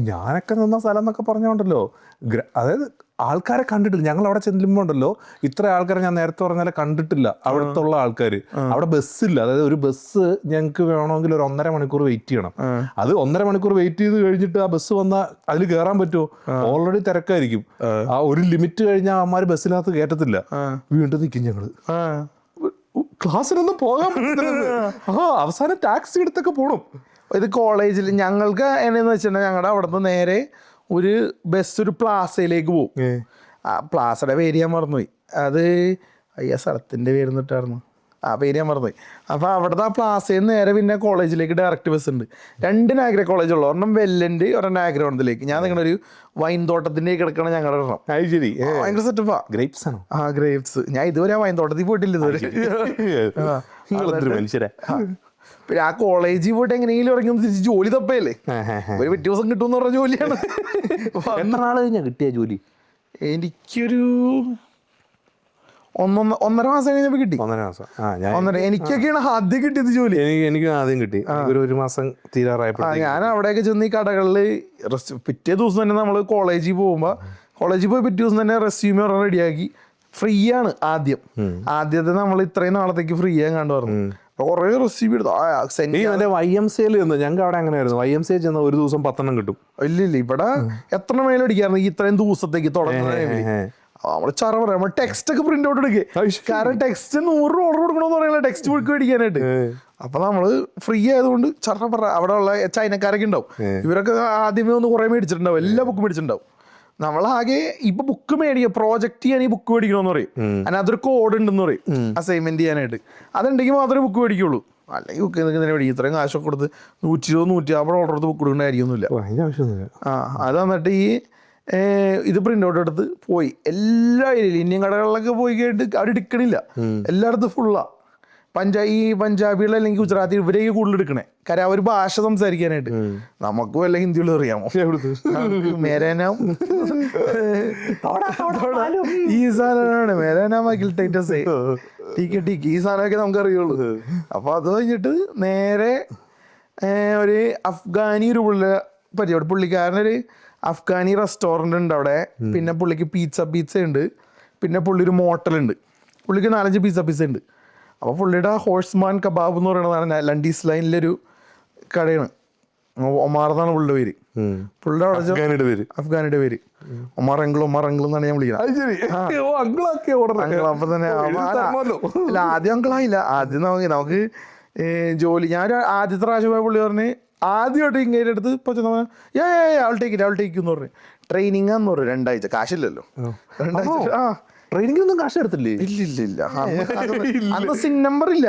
ഞാനൊക്കെ നിന്ന സ്ഥലം എന്നൊക്കെ പറഞ്ഞോണ്ടല്ലോ, അതായത് ആൾക്കാരെ കണ്ടിട്ടില്ല. ഞങ്ങൾ അവിടെ ചെല്ലുമ്പോൾ ഉണ്ടല്ലോ, ഇത്ര ആൾക്കാരെ ഞാൻ നേരത്തെ പറഞ്ഞാൽ കണ്ടിട്ടില്ല. അവിടുത്തെ ഉള്ള ആൾക്കാർ അവിടെ ബസ്സില്ല. അതായത് ഒരു ബസ് ഞങ്ങൾക്ക് വേണമെങ്കിൽ ഒരു 1.5 മണിക്കൂർ വെയിറ്റ് ചെയ്യണം. അത് 1.5 മണിക്കൂർ വെയിറ്റ് ചെയ്ത് കഴിഞ്ഞിട്ട് ആ ബസ് വന്നാൽ അതിൽ കയറാൻ പറ്റുമോ? ഓൾറെഡി തിരക്കായിരിക്കും. ആ ഒരു ലിമിറ്റ് കഴിഞ്ഞാൽ അമ്മമാര് ബസ്സിനകത്ത് കയറ്റത്തില്ല. വീണ്ടും നിൽക്കും ഞങ്ങള്. ക്ലാസ്സിനൊന്നും പോകാൻ പറ്റില്ല. അവസാനം ടാക്സി എടുത്തൊക്കെ പോകണം. ഇത് കോളേജിൽ ഞങ്ങൾക്ക് എന്നു വെച്ചിട്ടുണ്ടെങ്കിൽ ഞങ്ങളുടെ അവിടെ നിന്ന് നേരെ ഒരു ബസ് ഒരു പ്ലാസയിലേക്ക് പോകും. ആ പ്ലാസയുടെ പേര് ഞാൻ മറന്നുപോയി. അത് സ്ഥലത്തിൻ്റെ പേര് എന്നിട്ടായിരുന്നു. ആ പേര് ഞാൻ മറന്നുപോയി. അപ്പോൾ അവിടുത്തെ ആ പ്ലാസയിൽ നിന്ന് നേരെ പിന്നെ കോളേജിലേക്ക് ഡയറക്റ്റ് ബസ് ഉണ്ട്. 2 നാഗ്ര കോളേജുള്ളൂ. ഒരെണ്ണം വെല്ലൻ്റെ, ഒരെണ്ണം നാഗ്രവണത്തിലേക്ക്. ഞാൻ നിങ്ങളുടെ ഒരു വൈൻ തോട്ടത്തിൻ്റെ കിടക്കണം ഞങ്ങളുടെ ഒരെണ്ണം. ശരി, ഭയങ്കര സെറ്റപ്പാ. ഗ്രേപ്സ് ആണോ? ആ ഗ്രേപ്സ്. ഞാൻ ഇതുവരെ വൈൻ തോട്ടത്തിൽ പോയിട്ടില്ല ഇതുവരെ. മനുഷ്യരെ. പിന്നെ ആ കോളേജിൽ പോയിട്ട് എങ്ങനെയെങ്കിലും ഇറങ്ങി തിരിച്ച് ജോലി തപ്പയല്ലേ, ഒരു 2 ദിവസം കിട്ടുമെന്ന് പറഞ്ഞ ജോലിയാണ്. എത്ര നാൾ കഴിഞ്ഞാ കിട്ടിയ ജോലി? എനിക്കൊരു 1.5 മാസം കഴിഞ്ഞപ്പോൾ കിട്ടി. 1.5 മാസം. എനിക്കൊക്കെയാണ് ആദ്യം കിട്ടിയത് ജോലി. എനിക്ക് ആദ്യം കിട്ടി. ഒരു മാസം തീരാറായപ്പോൾ ഞാൻ അവിടെയൊക്കെ ചെന്ന് ഈ കടകളിൽ പിറ്റേ ദിവസം തന്നെ നമ്മൾ കോളേജിൽ പോയി പിറ്റേ ദിവസം തന്നെ റെസ്യൂമെ റെഡിയാക്കി. ഫ്രീ ആണ് ആദ്യത്തെ നമ്മൾ ഇത്രയും നാളത്തേക്ക് ഫ്രീ ആയി കണ്ടു പറഞ്ഞു. കുറേ റെസിപ്പി എടുത്തു. YMCA ഞങ്ങൾക്ക് അവിടെ അങ്ങനെയായിരുന്നു. YMCA ചെന്ന ഒരു ദിവസം 10 എണ്ണം കിട്ടും. ഇല്ല, ഇവിടെ എത്ര മേലടിക്കായിരുന്നു ഇത്രയും ദിവസത്തേക്ക് തുടങ്ങുന്ന നമ്മള് ചറ പറയാം. നമ്മൾ ടെക്സ്റ്റ് ഒക്കെ പ്രിന്റ് ഔട്ട് എടുക്കുക. കാരണം ടെക്സ്റ്റ് 100 ഓർഡർ കൊടുക്കണമെന്ന് പറയുന്നത് ടെക്സ്റ്റ് ബുക്ക് മേടിക്കാനായിട്ട്. അപ്പൊ നമ്മള് ഫ്രീ ആയതുകൊണ്ട് ചറ പറ. അവിടെ ഉള്ള ചൈനക്കാരൊക്കെ ഉണ്ടാവും. ഇവരൊക്കെ ആദ്യമേ ഒന്ന് കുറെ മേടിച്ചിട്ടുണ്ടാവും. എല്ലാ ബുക്കും മേടിച്ചിട്ടുണ്ടാവും. നമ്മളാകെ ഇപ്പൊ ബുക്ക് മേടിക്കുക, പ്രോജക്റ്റ് ചെയ്യാൻ ഈ ബുക്ക് മേടിക്കണമെന്ന് പറയും. അതിനകത്തൊരു കോഡ് ഉണ്ടെന്ന് പറയും അസൈൻമെന്റ് ചെയ്യാനായിട്ട്. അതുണ്ടെങ്കിൽ മാത്രമേ ബുക്ക് മേടിക്കുള്ളൂ. അല്ലെങ്കിൽ ബുക്ക് മേടിക്കും. ഇത്രയും കാശൊക്കെ കൊടുത്ത് 120-150 ഓർഡർ എടുത്ത് ബുക്ക് കൊടുക്കേണ്ട കാര്യമൊന്നുമില്ല. അത് വന്നിട്ട് ഈ ഇത് പ്രിന്റ് ഔട്ട് എടുത്ത് പോയി എല്ലാ ഏരിയയിലും ഇന്ത്യൻ കടകളിലൊക്കെ പോയി കേട്ട് അവിടെ എടുക്കണില്ല. എല്ലായിടത്തും ഫുള്ളാ. ഈ പഞ്ചാബികൾ അല്ലെങ്കിൽ ഗുജറാത്തി ഇവരേക്ക് കൂടുതൽ എടുക്കണേ. കാര്യം അവർ ഭാഷ സംസാരിക്കാനായിട്ട്. നമുക്ക് വല്ല ഹിന്ദികളും അറിയാമോ? മേരനാം ഈ സാധനമാണ് മേരനാം അഖിൽ ടൈറ്റസ് ടീക്ക് ടീക്ക് ഈ സാധനമൊക്കെ നമുക്ക് അറിയുള്ളൂ. അപ്പൊ അത് കഴിഞ്ഞിട്ട് നേരെ ഒരു അഫ്ഗാനി ഒരു പരിചയം. പുള്ളിക്കാരനൊരു അഫ്ഗാനി റെസ്റ്റോറൻ്റ് ഉണ്ട് അവിടെ. പിന്നെ പുള്ളിക്ക് പീസ ഉണ്ട്. പിന്നെ പുള്ളി ഒരു മോട്ടലുണ്ട്. പുള്ളിക്ക് 4-5 പീസ ഉണ്ട്. അപ്പോൾ പുള്ളിയുടെ ഹോഴ്സ്മാൻ കബാബ് എന്ന് പറയുന്നതാണ് ലണ്ടീസ് ലൈനിലൊരു കടയാണ്. ഒമാർ എന്നാണ് പുള്ളിയുടെ പേര്. പുള്ളിയുടെ അവിടെ അഫ്ഗാനിയുടെ പേര് ഒമാർ അങ്കിൾ എന്നാണ് ഞാൻ വിളിക്കുന്നത്. അപ്പൊ തന്നെ അല്ല ആദ്യം അങ്കിളായില്ല. ആദ്യം നമുക്ക് ജോലി ഞാൻ ആദ്യത്തെ പ്രാവശ്യം പോയ പുള്ളി പറഞ്ഞ് ആദ്യമായിട്ട് ഇങ്ങനെ അടുത്ത് ഇപ്പൊ ആൾ ടേക്ക് എന്ന് പറഞ്ഞു. ട്രെയിനിങ് എന്ന് പറഞ്ഞു 2 ആഴ്ച. കാശില്ലല്ലോ 2 ആഴ്ച. ട്രെയിനിങ്ങിനൊന്നും കാശ് എടുത്തില്ലേ? ഇല്ല അന്ന് സിൻ നമ്പർ ഇല്ല.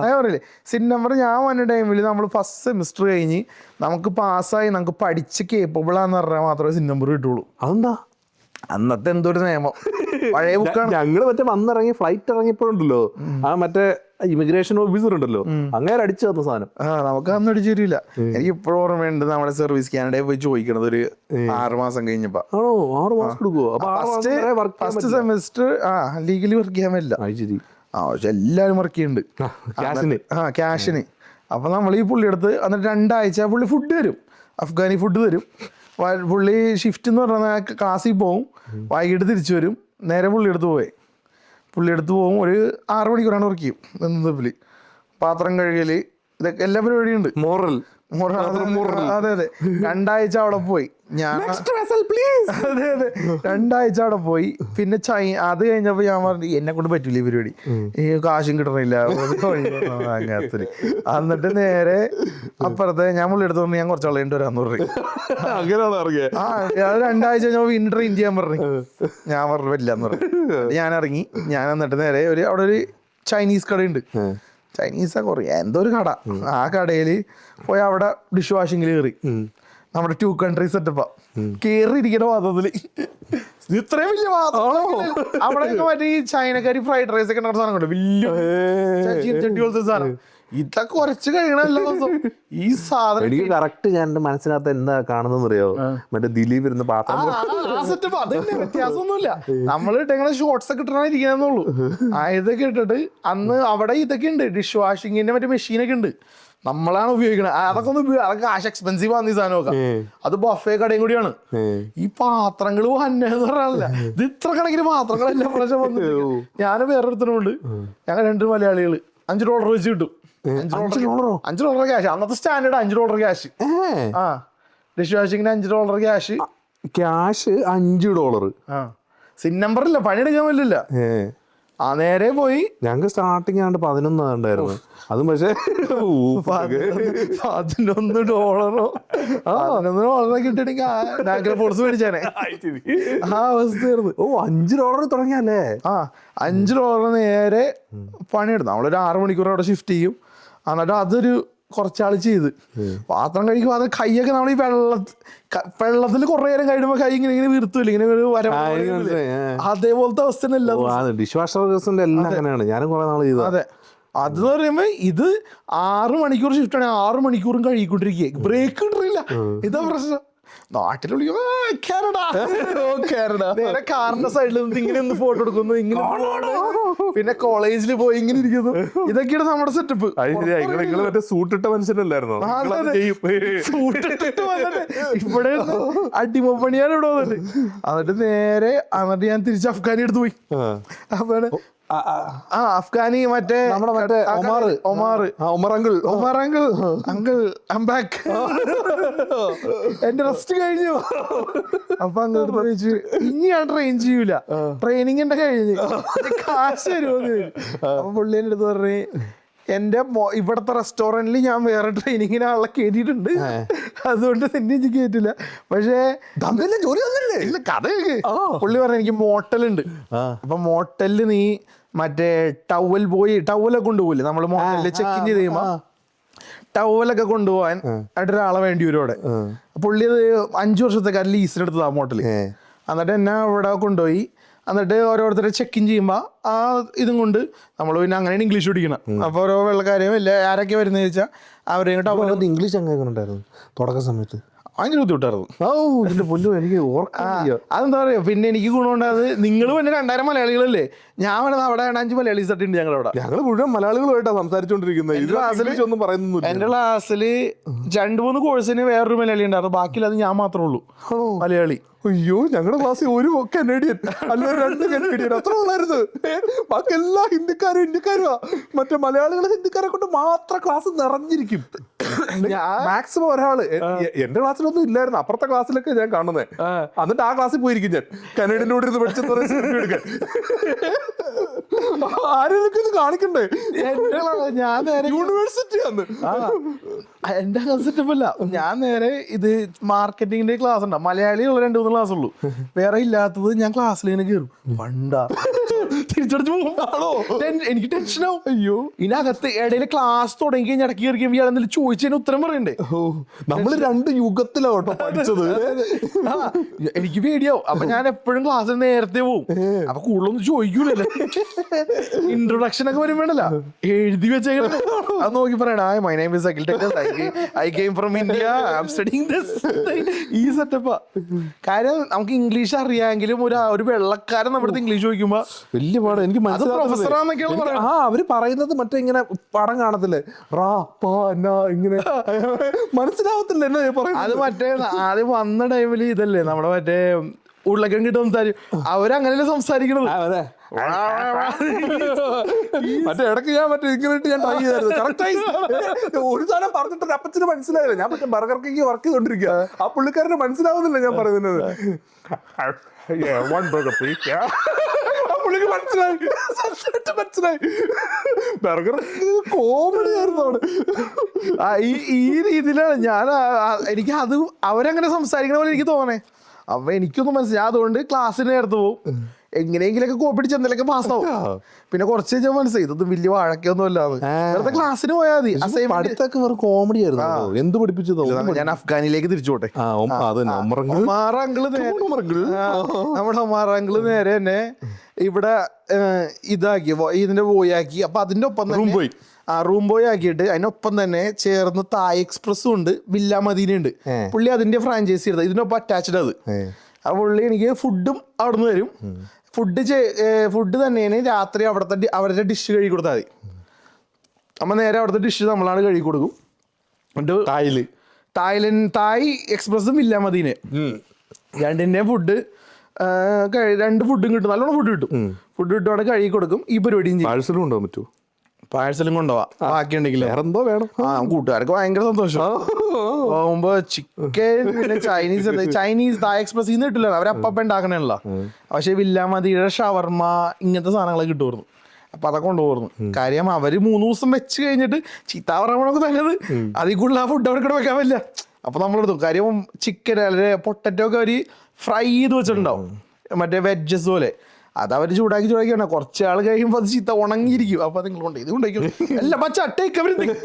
ഞാൻ പറയില്ലേ സിൻ നമ്പർ. ഞാൻ വന്ന ടൈമിൽ നമ്മൾ ഫസ്റ്റ് സെമിസ്റ്റർ കഴിഞ്ഞ് നമുക്ക് പാസ്സായി നമുക്ക് പഠിച്ച് കേപ്പബിൾ ആന്ന് പറഞ്ഞാൽ മാത്രമേ സിൻ നമ്പർ കിട്ടുള്ളൂ. അതെന്താ? അന്നത്തെ എന്തോ ഒരു നിയമം. പഴയ ബുക്കാണ്. ഞങ്ങള് മറ്റേ വന്നിറങ്ങി ഫ്ലൈറ്റ് ഇറങ്ങിയപ്പോഴുണ്ടല്ലോ ആ മറ്റേ ഇമിഗ്രേഷൻ ഓഫീസർ ഉണ്ടല്ലോ അങ്ങനെ അടിച്ചു തന്ന സാധനം. നമുക്ക് അന്ന് അടിച്ചു തരില്ല. എനിക്ക് ഇപ്പോഴും ഓർമ്മയുണ്ട് നമ്മുടെ സർവീസ് കാനഡയിൽ പോയി ചോദിക്കണത് ഒരു 6 മാസം കഴിഞ്ഞപ്പോ. ആണോ? 6 മാസം എടുക്കുവോ? ഫസ്റ്റ് സെമിസ്റ്റർ ലീഗലി വർക്ക് ചെയ്യാൻ പറ്റില്ല. പക്ഷെ എല്ലാവരും വർക്ക് ചെയ്യുന്നുണ്ട് ക്യാഷിന്. അപ്പൊ നമ്മൾ ഈ പുള്ളി എടുത്ത് എന്നിട്ട് 2 ആഴ്ച പുള്ളി ഫുഡ് തരും. അഫ്ഗാനി ഫുഡ് തരും. പുള്ളി ഷിഫ്റ്റ് എന്ന് പറഞ്ഞാൽ ക്ലാസ്സിൽ പോവും. വൈകിട്ട് തിരിച്ചു വരും. നേരെ പുള്ളി എടുത്ത് പോവും. ഒരു 6 മണിക്കൂറാണ് വർക്ക് ചെയ്യും. പുള്ളി പാത്രം കഴുകല് ഇതൊക്കെ എല്ലാ പരിപാടിയുണ്ട്. മോറൽ അതെ 2 ആഴ്ച അവിടെ പോയി ഞാൻ. അതെ 2 ആഴ്ച അവിടെ പോയി. പിന്നെ അത് കഴിഞ്ഞപ്പോ ഞാൻ പറഞ്ഞു എന്നെ കൊണ്ട് പറ്റൂല ഈ പരിപാടി. ഈ കാശും കിട്ടണില്ല അങ്ങനത്തെ. എന്നിട്ട് നേരെ അപ്പുറത്തെ ഞാൻ പുള്ളി എടുത്ത് പറഞ്ഞു ഞാൻ കുറച്ച് കളയേണ്ടി വരാന്ന് പറഞ്ഞു. ഞാൻ 2 ആഴ്ച ഞാൻ വീണ്ടും ട്രെയിൻ ചെയ്യാൻ പറഞ്ഞു. ഞാൻ പറഞ്ഞു പറ്റില്ലാന്ന് പറഞ്ഞു. ഞാൻ ഇറങ്ങി. ഞാൻ എന്നിട്ട് നേരെ അവിടെ ഒരു ചൈനീസ് കടയുണ്ട്. ചൈനീസാ കുറേ എന്തോ ഒരു കട. ആ കടയിൽ പോയി അവിടെ ഡിഷ് വാഷിങ്ങിൽ കയറി. നമ്മുടെ 2 കൺട്രി സെറ്റപ്പാ. കയറി ഇരിക്കുന്ന പാത്രത്തില് ഇത്രയും വലിയ പാത്രം. അവിടെ മറ്റേ ഈ ചൈനക്കാരി ഫ്രൈഡ് റൈസ് ഒക്കെ സാധനം കൊണ്ട് വലിയ ചട്ടി പോലത്തെ സാധനം. ഇതൊക്കെ കുറച്ച് കഴിയണം എല്ലാ ദിവസവും ഈ സാധനം. എനിക്ക് കറക്റ്റ് ഞാൻ എന്റെ മനസ്സിനകത്ത് എന്താ കാണുന്നതെന്ന് അറിയോ? മറ്റേ ദിലീപ് ഇരുന്ന് പാത്രം സെറ്റപ്പ്. അതന്നെ വ്യത്യാസമൊന്നുമില്ല. നമ്മൾ ഇട്ടെങ്ങനെ ഷോർട്സ് ഒക്കെ ഇട്ടാണ് ഇരിക്കാന്നുള്ളൂ. ഇതൊക്കെ ഇട്ടിട്ട് അന്ന് അവിടെ ഇതൊക്കെ ഉണ്ട്. ഡിഷ് വാഷിങ്ങിന്റെ മറ്റേ മെഷീനൊക്കെ ഉണ്ട്. നമ്മളാണ് ഉപയോഗിക്കണത്. അതൊക്കെ അതൊക്കെ കാശ് എക്സ്പെൻസീവ് ആണ് ഈ സാധനമൊക്കെ. അത് ബഫേ കടയും കൂടിയാണ്. ഈ പാത്രങ്ങൾ വന്നെന്ന് പറഞ്ഞാലല്ല ഇത് ഇത്ര കണക്കിന് പാത്രങ്ങളെല്ലാം പ്രാവശ്യം വന്നു. ഞാൻ വേറൊരുത്തനുണ്ട്. ഞങ്ങൾ 2 മലയാളികൾ $5 വെച്ച് കിട്ടും. $5 ക്യാഷ്. അന്നത്തെ സ്റ്റാൻഡേർഡ് $5 ക്യാഷ്. ഡിഷ് വാഷിങ്ങിന് $5 ക്യാഷ്. $5. സിൻ നമ്പർ ഇല്ല. പണിയെടുക്കാൻ പറ്റില്ല. നേരെ പോയി. ഞങ്ങൾക്ക് സ്റ്റാർട്ടിങ് ആണ്ട് 11 ഉണ്ടായിരുന്നു. അതും പക്ഷേ $11 കിട്ടണെങ്കിൽ നാഗ്ര ഫോഴ്സ് മേടിച്ചാനെ. ആ അവസ്ഥയായിരുന്നു. $5 തുടങ്ങിയല്ലേ? $5 നേരെ പണിയെടുത്തു. നമ്മളൊരു 6 മണിക്കൂർ അവിടെ ഷിഫ്റ്റ് ചെയ്യും. എന്നിട്ട് അതൊരു കുറച്ചാൾ ചെയ്ത് പാത്രം കഴിക്കുമ്പോൾ അത് കൈയൊക്കെ നമ്മൾ ഈ വെള്ളത്തിൽ കുറെ നേരം കഴിയുമ്പോൾ കൈ ഇങ്ങനെ വീർത്തില്ല. ഇങ്ങനെ അതേപോലത്തെ അവസ്ഥ ഡിഷ് വാഷർ എല്ലാം അങ്ങനെയാണ്. ഞാനും കുറെ നാൾ ചെയ്തു. അതെ. അതെന്ന് പറയുമ്പോ ഇത് 6 മണിക്കൂർ ഷിഫ്റ്റ് ആണ്. 6 മണിക്കൂറും കഴുകിക്കൊണ്ടിരിക്കുക. ബ്രേക്ക് കിട്ടില്ല. ഇതാ പ്രശ്നം. നാട്ടിൽ നേരെ കാറിന്റെ സൈഡിൽ നിന്ന് ഇങ്ങനെ ഒന്ന് ഫോട്ടോ എടുക്കുന്നു. ഇങ്ങനെ പിന്നെ കോളേജിൽ പോയി ഇങ്ങനെ ഇരിക്കുന്നു. ഇതൊക്കെയാണ് നമ്മുടെ സെറ്റപ്പ്. മറ്റേ സൂട്ടിട്ട മനുഷ്യനല്ലായിരുന്നോ? ഇവിടെ അടിമപ്പണിയാണ് ഇവിടെ വന്നിട്ട്. എന്നിട്ട് നേരെ ഞാൻ തിരിച്ച് അഫ്ഗാനി എടുത്ത് പോയി. അപ്പൊ അഫ്ഗാനി മറ്റേ അങ്കിൾ ഐം ബാക്ക്. എന്റെ റെസ്റ്റ് കഴിഞ്ഞു. അപ്പൊ അങ്ങോട്ട് ചോദിച്ചു ഇനി ഞാൻ ട്രെയിൻ ചെയ്യൂല. ട്രെയിനിങ് എന്റെ കഴിഞ്ഞ് കാശ് തരുമോന്ന്. അപ്പൊ പുള്ളിന്റെ അടുത്ത് പറഞ്ഞു എന്റെ ഇവിടത്തെ റെസ്റ്റോറന്റിൽ ഞാൻ വേറെ ട്രെയിനിങ്ങിന് ആളെ കേട്ടിട്ടുണ്ട്. അതുകൊണ്ട് തന്നെ എനിക്ക് കേട്ടില്ല. പക്ഷേ ജോലി ഇല്ല. കഥ പുള്ളി പറഞ്ഞു എനിക്ക് മോട്ടലുണ്ട്. അപ്പൊ മോട്ടലില് നീ മറ്റേ ടവലൊക്കെ കൊണ്ടുപോകില്ലേ നമ്മള് മോട്ടലില് ചെക്ക് ഇൻ ചെയ്ത് കഴിയുമ്പോ ടവലൊക്കെ കൊണ്ടുപോകാൻ ആയിട്ട് ഒരാളെ വേണ്ടി വരും അവിടെ. പുള്ളി അത് 5 വർഷത്തേക്ക് ലീസിനെടുത്തതാ മോട്ടല്. എന്നിട്ട് എന്നെ അവിടെ കൊണ്ടുപോയി. എന്നിട്ട് ഓരോരുത്തരെ ചെക്ക് ഇൻ ചെയ്യുമ്പോൾ ആ ഇതും കൊണ്ട് നമ്മൾ പിന്നെ അങ്ങനെയാണ് ഇംഗ്ലീഷ് പഠിക്കണം. അപ്പോൾ ഓരോ വെള്ളക്കാരെയും ഇല്ല ആരൊക്കെ വരുന്നത് ചോദിച്ചാൽ അവരെയും കൊണ്ട് ഇംഗ്ലീഷ് എങ്ങനെ ഉണ്ടായിരുന്നു തുടക്ക സമയത്ത്? ഭയങ്കര ബുദ്ധിമുട്ടായിരുന്നു. ഇതിന്റെ പൊന്നു എനിക്ക് അതെന്താ പറയുക. പിന്നെ എനിക്ക് ഗുണമുണ്ടായത് നിങ്ങൾ പിന്നെ 2000 മലയാളികളല്ലേ, ഞാൻ വേണത് അവിടെ 5 മലയാളീസ് ഉണ്ട് ഞങ്ങളവിടെ. ഞങ്ങൾ മുഴുവൻ മലയാളികളുമായിട്ടാണ് സംസാരിച്ചുകൊണ്ടിരിക്കുന്നത്. ഒന്നും പറയുന്നില്ല. എന്റെ ക്ലാസ്സിൽ 2-3 കോഴ്സിന് വേറൊരു മലയാളി ഉണ്ടായിരുന്നു, ബാക്കിയുള്ളത് ഞാൻ മാത്രമേ ഉള്ളൂ മലയാളി. അയ്യോ, ഞങ്ങളുടെ ക്ലാസ്സിൽ ഒരു കനേഡിയൻ അല്ല 2 കനേഡിയൻ അത്ര ഉള്ളായിരുന്നു. ബാക്കി എല്ലാ ഹിന്ദിക്കാരുമാ. മറ്റേ മലയാളികൾ ഹിന്ദിക്കാരെ കൊണ്ട് മാത്രം ക്ലാസ് നിറഞ്ഞിരിക്കും. മാക്സിമം ഒരാള് എന്റെ ക്ലാസ്സിലൊന്നും ഇല്ലായിരുന്നു, അപ്പുറത്തെ ക്ലാസ്സിലൊക്കെ ഞാൻ കാണുന്നത്. എന്നിട്ട് ആ ക്ലാസ്സിൽ പോയിരിക്കും ഞാൻ കനേഡിയൻ്റെ കൂടെ ഇരുന്ന് പഠിച്ചെടുക്കാൻ. ആരെയൊക്കെ ഇത് കാണിക്കണ്ടേ? ഞാൻ നേരെ യൂണിവേഴ്സിറ്റി ആണ് എന്റെ സെറ്റപ്പല്ല. ഞാൻ നേരെ ഇത് മാർക്കറ്റിങ്ങിന്റെ ക്ലാസ് ഉണ്ടാവും, മലയാളി ഉള്ള 2-3 ക്ലാസ് ഉള്ളൂ, വേറെ ഇല്ലാത്തത് ഞാൻ ക്ലാസ്സിൽ ഇങ്ങനെ കയറും. പണ്ടാ തിരിച്ചടിച്ചു പോകുമ്പോഴാണോ എനിക്ക് ടെൻഷനാവും. അയ്യോ, ഇതിനകത്ത് ഇടയിൽ ക്ലാസ് തുടങ്ങി കഴിഞ്ഞാൽ ഇടയ്ക്ക് കയറി ഇയാൾ എന്തെങ്കിലും ചോദിച്ചതിന് ഉത്തരം പറയണ്ടേ. നമ്മള് 2 യുഗത്തിലാട്ടോ പഠിച്ചത്. എനിക്ക് പേടിയാവും. അപ്പൊ ഞാൻ എപ്പോഴും ക്ലാസ്സിൽ നേരത്തെ പോകും. അപ്പൊ കൂടുതലൊന്നും ചോദിക്കൂലല്ലോ, ഇൻട്രൊഡക്ഷൻ ഒക്കെ വരും വേണ്ടല്ലോ, എഴുതി വെച്ചേക്കണം. അത് നോക്കി പറയണ മൈ നെയിം ഈസ് അഖിൽ ടെക്കസ്, I came from India, I'm studying this. ഈ സെറ്റപ്പാ. കാര്യം നമുക്ക് ഇംഗ്ലീഷ് അറിയാമെങ്കിലും ഒരു വെള്ളക്കാരൻ നമ്മുടെ ഇംഗ്ലീഷ് ചോദിക്കുമ്പോ വലിയ പാട്. എനിക്ക് അവര് പറയുന്നത് മറ്റേ ഇങ്ങനെ പടം കാണത്തില്ലേ, ഇങ്ങനെ മനസ്സിലാവത്തില്ല എന്നാ പറയുന്നത്. അത് മറ്റേ ആദ്യം വന്ന ടൈമില് ഇതല്ലേ നമ്മുടെ മറ്റേ ഉരുളക്കിഴങ്ങ് കിട്ടും സംസാരിക്കും, അവരങ്ങനെയല്ലേ സംസാരിക്കണത്. മറ്റേ ഇടയ്ക്ക് ഞാൻ മറ്റേ ഇങ്ങനെ ഞാൻ ട്രൈ ചെയ്തായിരുന്നു. കറക്റ്റായി ഒരു സാധനം പറഞ്ഞിട്ട് അപ്പച്ചന് മനസ്സിലായില്ല. ഞാൻ മറ്റേ ബർഗർ കിങ് വർക്ക് ചെയ്തോണ്ടിരിക്കുക, ആ പുള്ളിക്കാരന് മനസ്സിലാവുന്നില്ല ഞാൻ പറയുന്നത്. പുള്ളിക്ക് മനസ്സിലായി, ബർഗർ കോമഡി ആയിരുന്നു അവിടെ. ഈ രീതിയിലാണ് ഞാൻ എനിക്ക് അത് അവരങ്ങനെ സംസാരിക്കണ പോലെ എനിക്ക് തോന്നണേ. അപ്പൊ എനിക്കൊന്നും മനസ്സിലായി. അതുകൊണ്ട് ക്ലാസ്സിന് നേരത്തെ പോകും, എങ്ങനെയെങ്കിലൊക്കെ കോപ്പിടിച്ച് എന്തെങ്കിലുമൊക്കെ പാസ്സാവും. പിന്നെ കുറച്ച് കഴിഞ്ഞാൽ മനസ്സിലായി ഇതൊന്നും വലിയ വഴക്കൊന്നും അല്ലാതെ വെറുതെ ക്ലാസ്സിന് പോയാൽ മതി. അടുത്തൊക്കെ വെറും കോമഡി ആയിരുന്നു. എന്ത് പഠിപ്പിച്ചതോ. ഞാൻ അഫ്ഗാനിലേക്ക് തിരിച്ചു പോട്ടെ. നമ്മുടെ ഒമാറങ്കിള് നേരെ തന്നെ ഇവിടെ ഇതാക്കി ഇതിന്റെ ബോയ് ആക്കി. അപ്പൊ അതിന്റെ ഒപ്പം തന്നെ റൂം ബോയ് ആക്കിയിട്ട് അതിനൊപ്പം തന്നെ ചേർന്ന് തായ് എക്സ്പ്രസ്സും ഉണ്ട്, വില്ല മദീന ഉണ്ട്. പുള്ളി അതിന്റെ ഫ്രാഞ്ചൈസി എടുത്തത്, ഇതിനൊപ്പം അറ്റാച്ച്ഡ് അത്. ആ പുള്ളി എനിക്ക് ഫുഡും അവിടെ നിന്ന് തരും. ഫുഡ് തന്നെയാണ് രാത്രി അവരുടെ ഡിഷ് കഴുകി കൊടുത്താൽ മതി. നമ്മൾ നേരെ അവിടുത്തെ ഡിഷ് നമ്മളാണ് കഴുകി കൊടുക്കും. തായ് എക്സ്പ്രസ്സും വില്ല മദീന രണ്ടിൻ്റെയും ഫുഡ് 2 ഫുഡും കിട്ടും, നല്ലോണം ഫുഡ് കിട്ടും. ഫുഡ് കിട്ടുവാണെങ്കിൽ കഴുകി കൊടുക്കും. ഈ പരിപാടിയും പാഴ്സലും കൊണ്ടുപോകാൻ പറ്റുമോ? പാഴ്സലും കൊണ്ടുപോവാം, ബാക്കി ഉണ്ടെങ്കിൽ എന്തോ വേണം. കൂട്ടുകാർക്ക് ഭയങ്കര സന്തോഷം. പോകുമ്പോ ചിക്കൻ പിന്നെ ചൈനീസ് തായ് എക്സ്പ്രസ് ഇന്ന് കിട്ടില്ല, അവരപ്പം ഉണ്ടാക്കണല്ലോ. പക്ഷെ വില്ല മദീനയുടെ ഷവർമ്മ ഇങ്ങനത്തെ സാധനങ്ങളൊക്കെ കിട്ടുമായിരുന്നു. അപ്പൊ അതൊക്കെ കൊണ്ടുപോകുന്നു. കാര്യം അവര് 3 ദിവസം വെച്ച് കഴിഞ്ഞിട്ട് ചീത്ത പറയണമൊക്കെ തന്നത് അതിൽ കൂടുതൽ ആ ഫുഡ് അവർക്ക് വെക്കാൻ പറ്റില്ല. അപ്പൊ നമ്മളെടുത്തു. കാര്യം ചിക്കൻ അല്ലെ പൊട്ടറ്റോ ഒക്കെ അവര് ഫ്രൈ ചെയ്ത് വെച്ചിട്ടുണ്ടാവും, മറ്റേ വെജസ് പോലെ. അത് അവർ ചൂടാക്കി വേണം. കുറച്ച് ആൾ കഴിയുമ്പോൾ അത് ചീത്ത ഉണങ്ങിയിരിക്കും. അപ്പൊ നിങ്ങൾ കൊണ്ട് ഇത് കൊണ്ടേക്കും അല്ല ബച്ചാ take everything,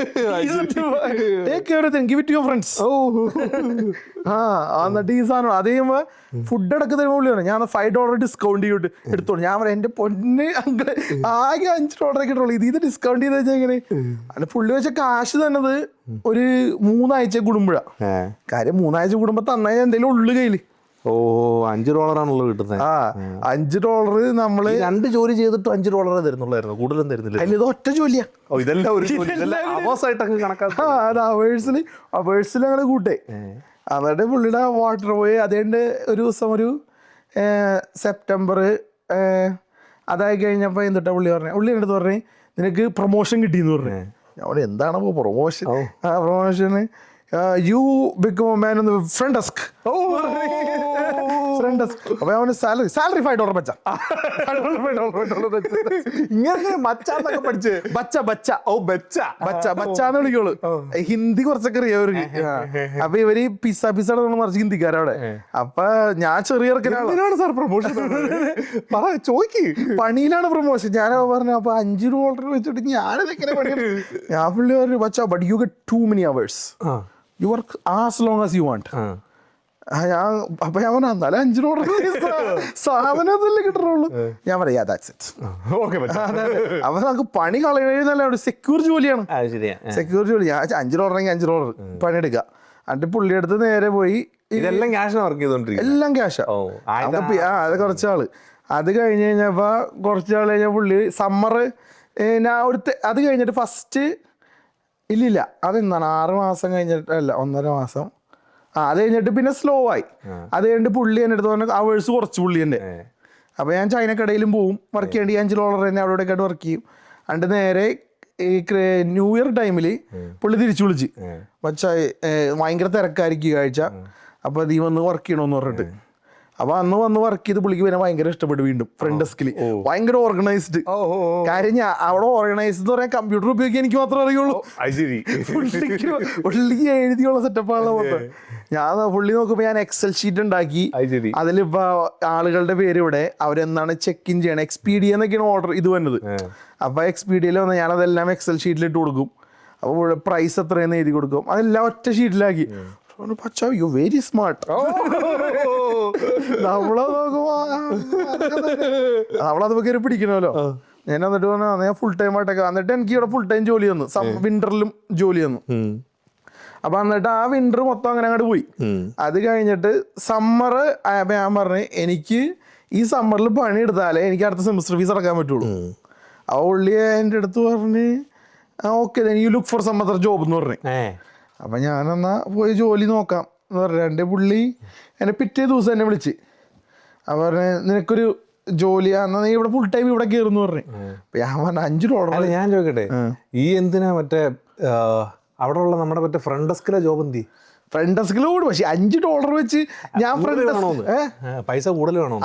take everything, give it to your friends. എന്നിട്ട് ഈ സാധനം അത് ചെയ്യുമ്പോൾ ഫുഡ് അടക്കം തരുമ്പോൾ പുള്ളിയാണ് ഞാൻ $5 ഡിസ്കൗണ്ട് ചെയ്തിട്ട് എടുത്തോളൂ. ഞാൻ പറയാം എന്റെ പൊന്ന് അങ്കിള് ആകെ $5 കിട്ടുള്ളൂ, ഇത് ഡിസ്കൗണ്ട് ചെയ്ത് വെച്ചാൽ എങ്ങനെ. അല്ല പുള്ളി വെച്ച കാശ് തന്നത് ഒരു 3 ആഴ്ച കൂടുമ്പോഴാണ്. കാര്യം 3 ആഴ്ച കൂടുമ്പോ തന്നെ എന്തെങ്കിലും ഉള്ളു കയ്യില്. $5 ആണല്ലോ കിട്ടുന്നത്. $5 നമ്മള് 2 ജോലി ചെയ്തിട്ട് $5 തരുന്നുള്ളായിരുന്നു, കൂടുതലും തരുന്നില്ല. അതിൽ ഇത് ഒറ്റ ജോലിയാ. ഇതെല്ലാം അവേഴ്സിൽ ഞങ്ങള് കൂട്ടേ. എന്നിട്ട് പുള്ളിയുടെ വാട്ടർ പോയി അതുകൊണ്ട് ഒരു ദിവസം ഒരു സെപ്റ്റംബർ അതായി കഴിഞ്ഞപ്പോ എന്നിട്ടാ പുള്ളി എൻ്റെ അടുത്ത് പറഞ്ഞേ നിനക്ക് പ്രൊമോഷൻ കിട്ടിയെന്ന് പറഞ്ഞു. ഞാൻ എന്താണപ്പോ പ്രൊമോഷൻ? പ്രൊമോഷന് you become a man on the front desk. Front desk. അപ്പൊ അവന് സാലറി $5 ബച്ച. ഇങ്ങനെ മച്ചാന്നൊക്കെ പഠിച്ച് ബച്ചാന്ന് വിളിക്കോളൂ. ഹിന്ദി കുറച്ചൊക്കെ അറിയാം അവർക്ക്. അപ്പൊ ഇവര് പിസ്സ മറിച്ച് ഹിന്ദിക്കാരവിടെ. അപ്പൊ ഞാൻ ചെറിയ സാർ പ്രൊമോഷൻ ചോദിക്ക്, പണിയിലാണ് പ്രൊമോഷൻ. ഞാനപ്പോ പറഞ്ഞു അപ്പൊ $5 വെച്ചിട്ട് ഞാനിതെങ്ങനെ പണി. ഞാൻ പുള്ളി പറഞ്ഞു ബച്ച but you get too many hours. You work as long as you want. അപ്പൊ ഞാൻ പറഞ്ഞു എന്നാലും 5 ഓർഡർ സാധനം അതല്ലേ കിട്ടണുള്ളൂ. ഞാൻ പറയാ ദാറ്റ്സ് ഇറ്റ്. അപ്പൊ നമുക്ക് പണി കളയുന്നല്ല, സെക്യൂർ ജോലിയാണ്, സെക്യൂർ ജോലി. ഞാൻ 5 ഓർഡറെങ്കിൽ 5 ഓർഡർ പണിയെടുക്കുക. എന്നിട്ട് പുള്ളിയെടുത്ത് നേരെ പോയി ഇതെല്ലാം ക്യാഷ് വർക്ക് ചെയ്തോണ്ടിരിക്കും, എല്ലാം ക്യാഷാ. അത് കുറച്ചാള്. അത് കഴിഞ്ഞ് കഴിഞ്ഞപ്പോ കുറച്ചാൾ കഴിഞ്ഞ പുള്ളി സമ്മർ ഞാൻ അത് കഴിഞ്ഞിട്ട് ഫസ്റ്റ് ഇല്ലില്ല അതെന്താണ് 6 മാസം കഴിഞ്ഞിട്ടല്ല 1.5 മാസം അത് കഴിഞ്ഞിട്ട് പിന്നെ സ്ലോ ആയി. അത് കഴിഞ്ഞിട്ട് പുള്ളി എൻ്റെ അടുത്ത് പറഞ്ഞ അവേഴ്സ് കുറച്ച് പുള്ളി എൻ്റെ. അപ്പോൾ ഞാൻ ചൈനക്കടയിലും പോവും വർക്ക് ചെയ്യേണ്ടി. $5 തന്നെ അവിടെ ഇവിടെയൊക്കെ വർക്ക് ചെയ്യും. എന്നിട്ട് നേരെ ഈ ന്യൂ ഇയർ ടൈമിൽ പുള്ളി തിരിച്ചു വിളിച്ച് പക്ഷേ ഭയങ്കര തിരക്കായിരിക്കും ആഴ്ച, അപ്പോൾ നീ വന്ന് വർക്ക് ചെയ്യണമെന്ന് പറഞ്ഞിട്ട്. അപ്പൊ അന്ന് വന്ന് വർക്ക് ചെയ്ത് പുള്ളിക്ക് പിന്നെ ഭയങ്കര ഇഷ്ടപ്പെട്ടു. വീണ്ടും ഫ്രണ്ട് ഡെസ്കിൽ ഭയങ്കര ഓർഗനൈസ്ഡ്. കാര്യം ഞാൻ അവിടെ ഓർഗനൈസ്ഡ് എന്ന് പറയാൻ കമ്പ്യൂട്ടർ ഉപയോഗിക്കാൻ എനിക്ക് മാത്രമേ അറിയുള്ളൂ. പുള്ളിക്ക് എഴുതിയുള്ള സെറ്റപ്പാണല്ലോ മൊത്തം. ഞാൻ പുള്ളി നോക്കുമ്പോ ഞാൻ എക്സൽ ഷീറ്റ് ഉണ്ടാക്കി. അതിലിപ്പോ ആളുകളുടെ പേര് ഇവിടെ അവരെന്താണ് ചെക്ക് ഇൻ ചെയ്യണം. എക്സ്പീഡിയ എന്നൊക്കെയാണ് ഓർഡർ ഇത് വന്നത്. അപ്പൊ എക്സ്പീഡിയയിൽ വന്ന് ഞാൻ അതെല്ലാം എക്സൽ ഷീറ്റിലിട്ട് കൊടുക്കും. അപ്പോൾ പ്രൈസ് എത്രയെന്ന് എഴുതി കൊടുക്കും. അതെല്ലാം ഒറ്റ ഷീറ്റിലാക്കി. പക്ഷേ യു വെരി സ്മാർട്ട്. നമ്മളത് കയറി പിടിക്കണമല്ലോ. ഞാൻ എന്നിട്ട് പറഞ്ഞാൽ ഞാൻ ഫുൾ ടൈം ആയിട്ടൊക്കെ. എന്നിട്ട് എനിക്ക് ഇവിടെ ഫുൾ ടൈം ജോലി തന്നു, വിന്ററിലും ജോലി തന്നു. അപ്പൊ എന്നിട്ട് ആ വിന്റർ മൊത്തം അങ്ങനെ അങ്ങോട്ട് പോയി. അത് കഴിഞ്ഞിട്ട് സമ്മർ ആയപ്പോ ഞാൻ പറഞ്ഞു എനിക്ക് ഈ സമ്മറിൽ പണി എടുത്താലേ എനിക്ക് അടുത്ത സെമിസ്റ്റർ ഫീസ് അടക്കാൻ പറ്റുള്ളൂ. ആ ഉള്ളി എൻ്റെ അടുത്ത് പറഞ്ഞ് okay you look for some other job എന്ന് പറഞ്ഞു. അപ്പൊ ഞാനെന്നാ പോയി ജോലി നോക്കാം എന്ന് പറഞ്ഞു. എൻ്റെ പുള്ളി എന്നെ പിറ്റേ ദിവസം എന്നെ വിളിച്ച് അപ്പൊ പറഞ്ഞ് നിനക്കൊരു ജോലി എന്നാ നീ ഇവിടെ ഫുൾ ടൈം ഇവിടെ കയറുന്നു പറഞ്ഞു. അപ്പൊ ഞാൻ പറഞ്ഞ $5. ഞാൻ ചോദിക്കട്ടെ, ഈ എന്തിനാ മറ്റേ അവിടെ ഉള്ള നമ്മുടെ മറ്റേ ഫ്രണ്ട് ഡെസ്കിലെ ജോബ് എന്തി? ഫ്രണ്ട് ഡെസ്കിലോട് പക്ഷെ $5 വെച്ച് ഞാൻ പൈസ കൂടുതൽ വേണോ?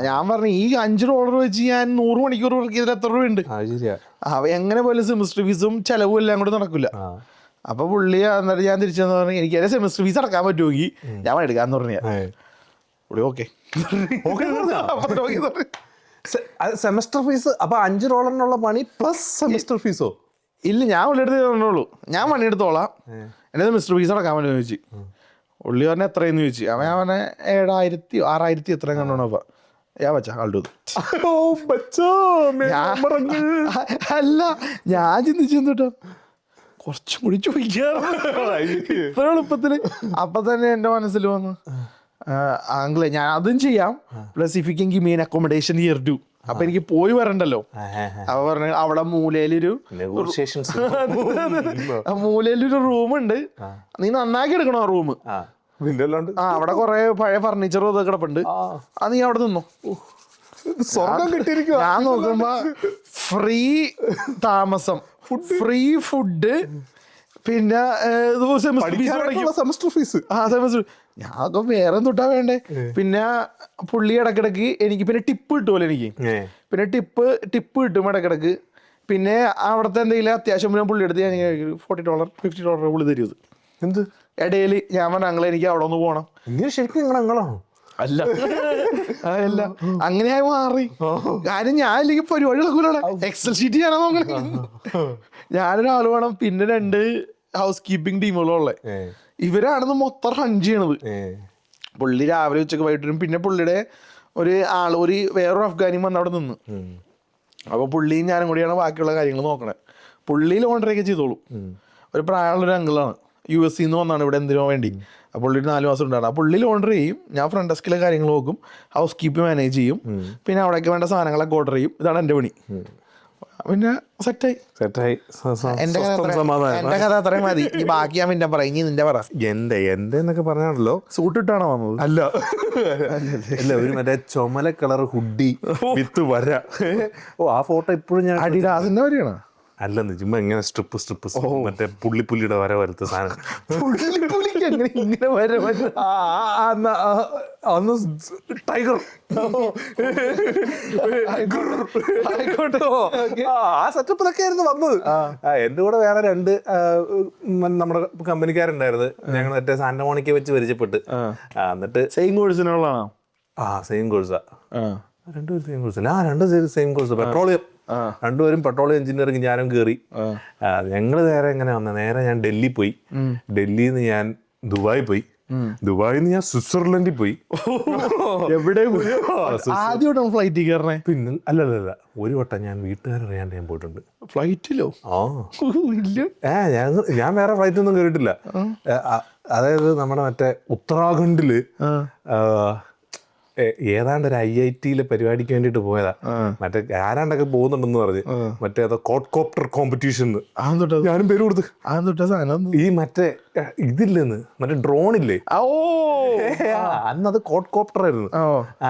ഞാൻ പറഞ്ഞു ഈ $5 വെച്ച് ഞാൻ 100 മണിക്കൂർ വർക്ക് ചെയ്തിട്ട് എത്ര രൂപയുണ്ട്? എങ്ങനെ പോലെ സെമിസ്റ്റർ ഫീസും ചെലവും എല്ലാം കൂടെ നടക്കില്ല. അപ്പൊ പുള്ളി എന്നിട്ട് ഞാൻ തിരിച്ചെന്ന് പറഞ്ഞു എനിക്ക് എന്റെ സെമിസ്റ്റർ ഫീസ് അടക്കാൻ പറ്റുമെങ്കിൽ ഞാൻ എടുക്കാന്ന് പറഞ്ഞു. പുള്ളി ഓക്കെ സെമിസ്റ്റർ ഫീസ് അപ്പൊ $5 പണി പ്ലസ് സെമിസ്റ്റർ ഫീസോ? ഇല്ല, ഞാൻ പുള്ളി എടുത്ത് തന്നോളൂ, ഞാൻ പണിയെടുത്തോളാം, എന്റെ സെമിസ്റ്റർ ഫീസ് അടക്കാൻ പറ്റുമെന്ന് ചോദിച്ചു. പുള്ളി പറഞ്ഞ എത്രയെന്ന് ചോദിച്ചു. അപ്പൊ ഞാൻ പറഞ്ഞ 7,000 6,000 എത്രയും കണ്ടോണോ. അപ്പൊ ഞാൻ വെച്ചാ ആളുടെ അല്ല ഞാൻ ചിന്തിച്ചു കേട്ടോ കുറച്ചും കൂടി ചോദിക്കാറ് എളുപ്പത്തില്. അപ്പൊ തന്നെ എന്റെ മനസ്സിൽ വന്നു ആംഗ്ലേ ഞാൻ അതും ചെയ്യാം plus if you can give me an accommodation here too. അപ്പൊ എനിക്ക് പോയി വരണ്ടല്ലോ. അപ്പൊ പറഞ്ഞു അവിടെ മൂലയിലൊരു റൂമുണ്ട്, നീ നന്നാക്കി എടുക്കണോ ആ റൂം. അവിടെ കൊറേ പഴയ ഫർണിച്ചറും ഇതൊക്കെ കിടപ്പുണ്ട്, അത് നീ അവിടെ നിന്നോ. ഞാൻ നോക്കുമ്പോ ഫ്രീ താമസം, ഫ്രീ ഫുഡ്, പിന്നെ സെമിസ്റ്റർ ഫീസ്. ഞാൻ വേറെ തൊട്ടാ വേണ്ടേ. പിന്നെ പുള്ളി ഇടക്കിടക്ക് എനിക്ക് പിന്നെ ടിപ്പ് കിട്ടുമല്ലോ എനിക്ക്. പിന്നെ ടിപ്പ് കിട്ടും ഇടക്കിടക്ക്. പിന്നെ അവിടുത്തെ എന്തെങ്കിലും അത്യാവശ്യം പുള്ളി എടുത്ത് ഞാൻ $40 $50 പുള്ളി തരും. എന്ത് ഇടയിൽ ഞാൻ പറഞ്ഞ അങ്ങളെ എനിക്ക് അവിടെ ഒന്ന് പോകണം. ശരിക്കും നിങ്ങളാണോ? അല്ല അല്ല അങ്ങനെയായി മാറി. കാര്യം ഞാൻ അല്ലെങ്കിൽ പരിപാടി നടക്കൂല. എക്സൽ ഷീറ്റ് ഞാനാ നോക്കണേ. ഞാനൊരാൾ വേണം, പിന്നെ 2 ഹൗസ് കീപ്പിംഗ് ടീമുകളുള്ള ഇവരാണെന്ന് മൊത്തം റൺ ചെയ്യണത്. പുള്ളി രാവിലെ ഉച്ചക്ക് വൈകിട്ടും. പിന്നെ പുള്ളിയുടെ ഒരു വേറൊരു അഫ്ഗാനിയും വന്ന് അവിടെ നിന്ന്. അപ്പൊ പുള്ളിയും ഞാനും കൂടിയാണ് ബാക്കിയുള്ള കാര്യങ്ങൾ നോക്കണേ. പുള്ളി ലോണ്ടറിയൊക്കെ ചെയ്തോളൂ. ഒരു പ്രായമുള്ളൊരു അങ്കിളാണ്, US നിന്ന് വന്നാണ് ഇവിടെ എന്തിനോ വേണ്ടി. അപ്പോൾ പുള്ളി 4 മാസം ഉണ്ടായിരുന്നു. ആ പുള്ളി ലോണ്ടറി ചെയ്യും, ഞാൻ ഫ്രണ്ട് ഡെസ്കിലെ കാര്യങ്ങൾ നോക്കും, ഹൗസ് കീപ്പ് മാനേജ് ചെയ്യും, പിന്നെ അവിടേക്ക് വേണ്ട സാധനങ്ങളൊക്കെ ഓർഡർ ചെയ്യും. ഇതാണ് എൻ്റെ പണി. പിന്നെ സെറ്റായി. എന്റെ കഥ അത്രയും മതി. ഈ ബാക്കി ഞാൻ പിന്നെ പറയാം. ഇനി നിന്റെ പറ. എന്റെ എന്നൊക്കെ പറഞ്ഞാണല്ലോ. സൂട്ട് ഇട്ടാണോ വന്നത്? അല്ല ഒരു മറ്റേ ചുമല കളർ ഹുഡി വിത്ത് വര. ആ ഫോട്ടോ ഇപ്പോഴും ഞാൻ അഡിഡാസിന്റെ വരെയാണ്. അല്ലെന്ന് ചുമ്മാ ഇങ്ങനെ സ്ട്രിപ്പ് മറ്റേ പുള്ളിയുടെ വര വരത്ത സാധനം. ഇങ്ങനെ അന്ന് ടൈഗർ ആ സെറ്റപ്പിലൊക്കെ ആയിരുന്നു വന്നത്. എന്റെ കൂടെ വേറെ 2 നമ്മുടെ കമ്പനിക്കാരുണ്ടായിരുന്നു. ഞങ്ങൾ മറ്റേ സാന്റമോണിക്ക വെച്ച് പരിചയപ്പെട്ട്. എന്നിട്ട് സെയിം കോഴ്സിനുള്ളതാണോ? സെയിം കോഴ്സാ. 2 same course. 2 same course. Petroleum. 2 petroleum engineering. ഞാനും കയറി. ഞങ്ങൾ നേരെ എങ്ങനെ വന്നത്, നേരെ ഞാൻ ഡൽഹി പോയി. ഡൽഹിയിൽ നിന്ന് ഞാൻ ദുബായി പോയി. ദുബായിൽ നിന്ന് ഞാൻ സ്വിറ്റ്സർലൻഡിൽ പോയി. എവിടെ ആദ്യമായിട്ടാണ് ഫ്ലൈറ്റിൽ കയറണേ? പിന്നെ അല്ലല്ല, ഒരു വട്ടം ഞാൻ വീട്ടുകാരറിയാണ്ട് ഞാൻ പോയിട്ടുണ്ട് ഫ്ലൈറ്റിലോ? ആ ഇല്ല, ഞാൻ വേറെ ഫ്ലൈറ്റ് ഒന്നും കയറിയിട്ടില്ല. അതായത് നമ്മുടെ മറ്റേ ഉത്തരാഖണ്ഡില് ഏതാണ്ട് ഒരു IIT പരിപാടിക്ക് വേണ്ടിട്ട് പോയതാ. മറ്റേ ആരാണ്ടൊക്കെ പോകുന്നുണ്ടെന്ന് പറഞ്ഞ് മറ്റേ കോപ്റ്റർ കോമ്പറ്റീഷൻ. ഞാനും പേര് കൊടുത്ത്. ഈ മറ്റേ ഇതില്ലെന്ന്, മറ്റേ ഡ്രോൺ ഇല്ലേ, അന്നത് കോപ്റ്റർ ആയിരുന്നു.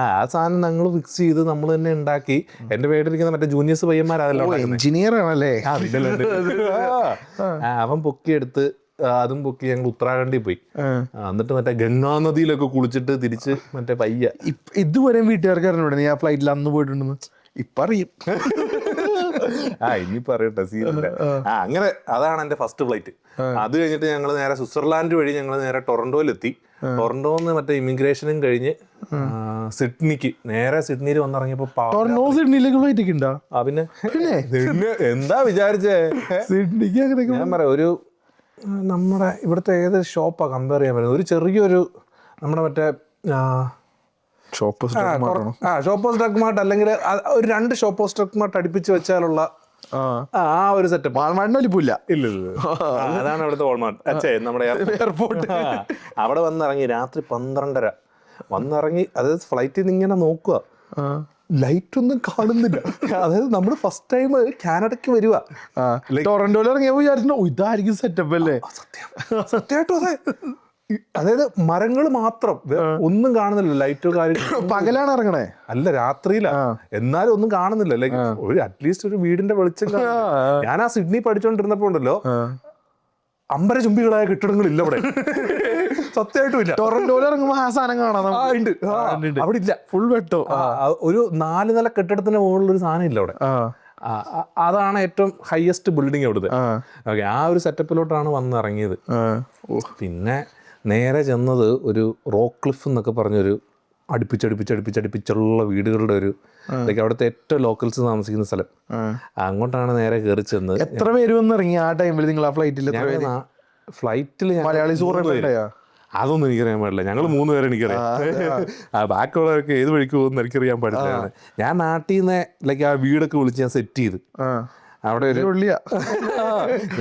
ആ സാധനം ഞങ്ങൾ ഫിക്സ് ചെയ്ത് നമ്മൾ തന്നെ ഉണ്ടാക്കി. എന്റെ പേരിരിക്കുന്ന മറ്റേ ജൂനിയേഴ്സ് പയ്യന്മാരല്ലോ, എഞ്ചിനീയർ ആണല്ലേ. അവൻ പൊക്കിയെടുത്ത് അതും പൊക്കി ഞങ്ങൾ ഉത്തരാഖണ്ഡിൽ പോയി. എന്നിട്ട് മറ്റേ ഗംഗാ നദിയിലൊക്കെ കുളിച്ചിട്ട് തിരിച്ച് മറ്റേ പയ്യ. ഇതുവരെ വീട്ടുകാർക്ക് അറിഞ്ഞൂടെ നീ ആ ഫ്ലൈറ്റിൽ അന്ന് പോയിട്ടുണ്ടെന്ന്? ഇപ്പൊ അറിയും. ഇനിയിപ്പോ അറിയട്ടെ, സീനില്ല. അങ്ങനെ അതാണ് എന്റെ ഫസ്റ്റ് ഫ്ലൈറ്റ്. അത് കഴിഞ്ഞിട്ട് ഞങ്ങൾ നേരെ സ്വിറ്റ്സർലാൻഡ് വഴി ഞങ്ങൾ നേരെ ടൊറന്റോയിലെത്തി. ടൊറന്റോന്ന് മറ്റേ ഇമിഗ്രേഷനും കഴിഞ്ഞ് സിഡ്നിക്ക്, നേരെ സിഡ്നിയിൽ വന്നിറങ്ങിയപ്പോ സിഡ്നിയിലേക്ക് ഫ്ലൈറ്റ് ഒക്കെ ഉണ്ടോ? പിന്നെ എന്താ വിചാരിച്ചേ സിഡ്നിക്ക്? ഞാൻ പറയാം, ഒരു നമ്മുടെ ഇവിടുത്തെ ഏത് ഷോപ്പാണ് കമ്പയർ ചെയ്യാൻ പറ്റുന്നത്? ഒരു ചെറിയൊരു നമ്മുടെ മറ്റേ ഷോപ്പോസ് ഡ്രഗ് മാർട്ട്, അല്ലെങ്കിൽ ഒരു 2 ഷോപ്പോസ് ഡ്രഗ് മാർട്ട് അടുപ്പിച്ച് വെച്ചാലുള്ള ആ ഒരു സെറ്റപ്പ്. വാൾമാർട്ടിലില്ല. ഇല്ല, അതാണ് അവിടുത്തെ വാൾമാർട്ട്. നമ്മുടെ എയർപോർട്ട്. അവിടെ വന്നിറങ്ങി രാത്രി 12:30 വന്നിറങ്ങി. അതായത് ഫ്ലൈറ്റിൽ നിന്ന് ഇങ്ങനെ നോക്കുക, ലൈറ്റ് ഒന്നും കാണുന്നില്ല. അതായത് നമ്മൾ ഫസ്റ്റ് ടൈം കാനഡയ്ക്ക് വരുക. ടൊറന്റോയിൽ ഇറങ്ങിയപ്പോ വിചാരിച്ചു ഇതായിരിക്കും സെറ്റപ്പ് അല്ലേ? സത്യമായിട്ടും അതെ. അതായത് മരങ്ങൾ മാത്രം, ഒന്നും കാണുന്നില്ല. ലൈറ്റോ കാര്യം. പകലാണ് ഇറങ്ങണേ? അല്ല, രാത്രിയിലാ. എന്നാലും ഒന്നും കാണുന്നില്ല. ലൈക്ക് ഒരു അറ്റ്ലീസ്റ്റ് ഒരു വീടിന്റെ വെളിച്ചം. ഞാൻ ആ സിഡ്നി പഠിച്ചോണ്ടിരുന്നപ്പോ ഉണ്ടല്ലോ, അമ്പര ചുംബികളായ കെട്ടിടങ്ങളില്ല അവിടെ. സത്യമായിട്ടും ഇല്ല. ടൊറന്റോയിൽ ഇറങ്ങുമ്പോൾ ആ സാധനം കാണാം. അവിടെ ഇല്ല, ഫുൾ വെട്ടോ. ഒരു 4 നില കെട്ടിടത്തിന് മുകളിലൊരു സാധനം ഇല്ല അവിടെ. അതാണ് ഏറ്റവും ഹയസ്റ്റ് ബിൽഡിംഗ് അവിടുത്തെ. ഓക്കെ, ആ ഒരു സെറ്റപ്പിലോട്ടാണ് വന്നിറങ്ങിയത്. പിന്നെ നേരെ ചെന്നത് ഒരു റോക്ക് ക്ലിഫ് എന്നൊക്കെ പറഞ്ഞൊരു അടുപ്പിച്ചടുപ്പിച്ചുള്ള വീടുകളുടെ ഒരു, അവിടുത്തെ ഏറ്റവും ലോക്കൽസ് താമസിക്കുന്ന സ്ഥലം. അങ്ങോട്ടാണ് നേരെ കയറി ചെന്നത്. എത്ര പേര് വന്നിറങ്ങി ആ ടൈമിൽ നിങ്ങൾ ആ ഫ്ലൈറ്റിൽ? ഫ്ലൈറ്റിൽ മലയാളീസ് അതൊന്നും എനിക്കറിയാൻ പാടില്ല. ഞങ്ങൾ 3 പേരെ എനിക്കറിയാം. ബാക്കിയുള്ളവർക്ക് ഏത് വഴിക്ക് പോകുന്ന എനിക്കറിയാൻ പാടില്ല. ഞാൻ നാട്ടിൽ നിന്ന് ലൈക്ക് ആ വീടൊക്കെ വിളിച്ച് ഞാൻ സെറ്റ് ചെയ്ത് അവിടെ ഒരു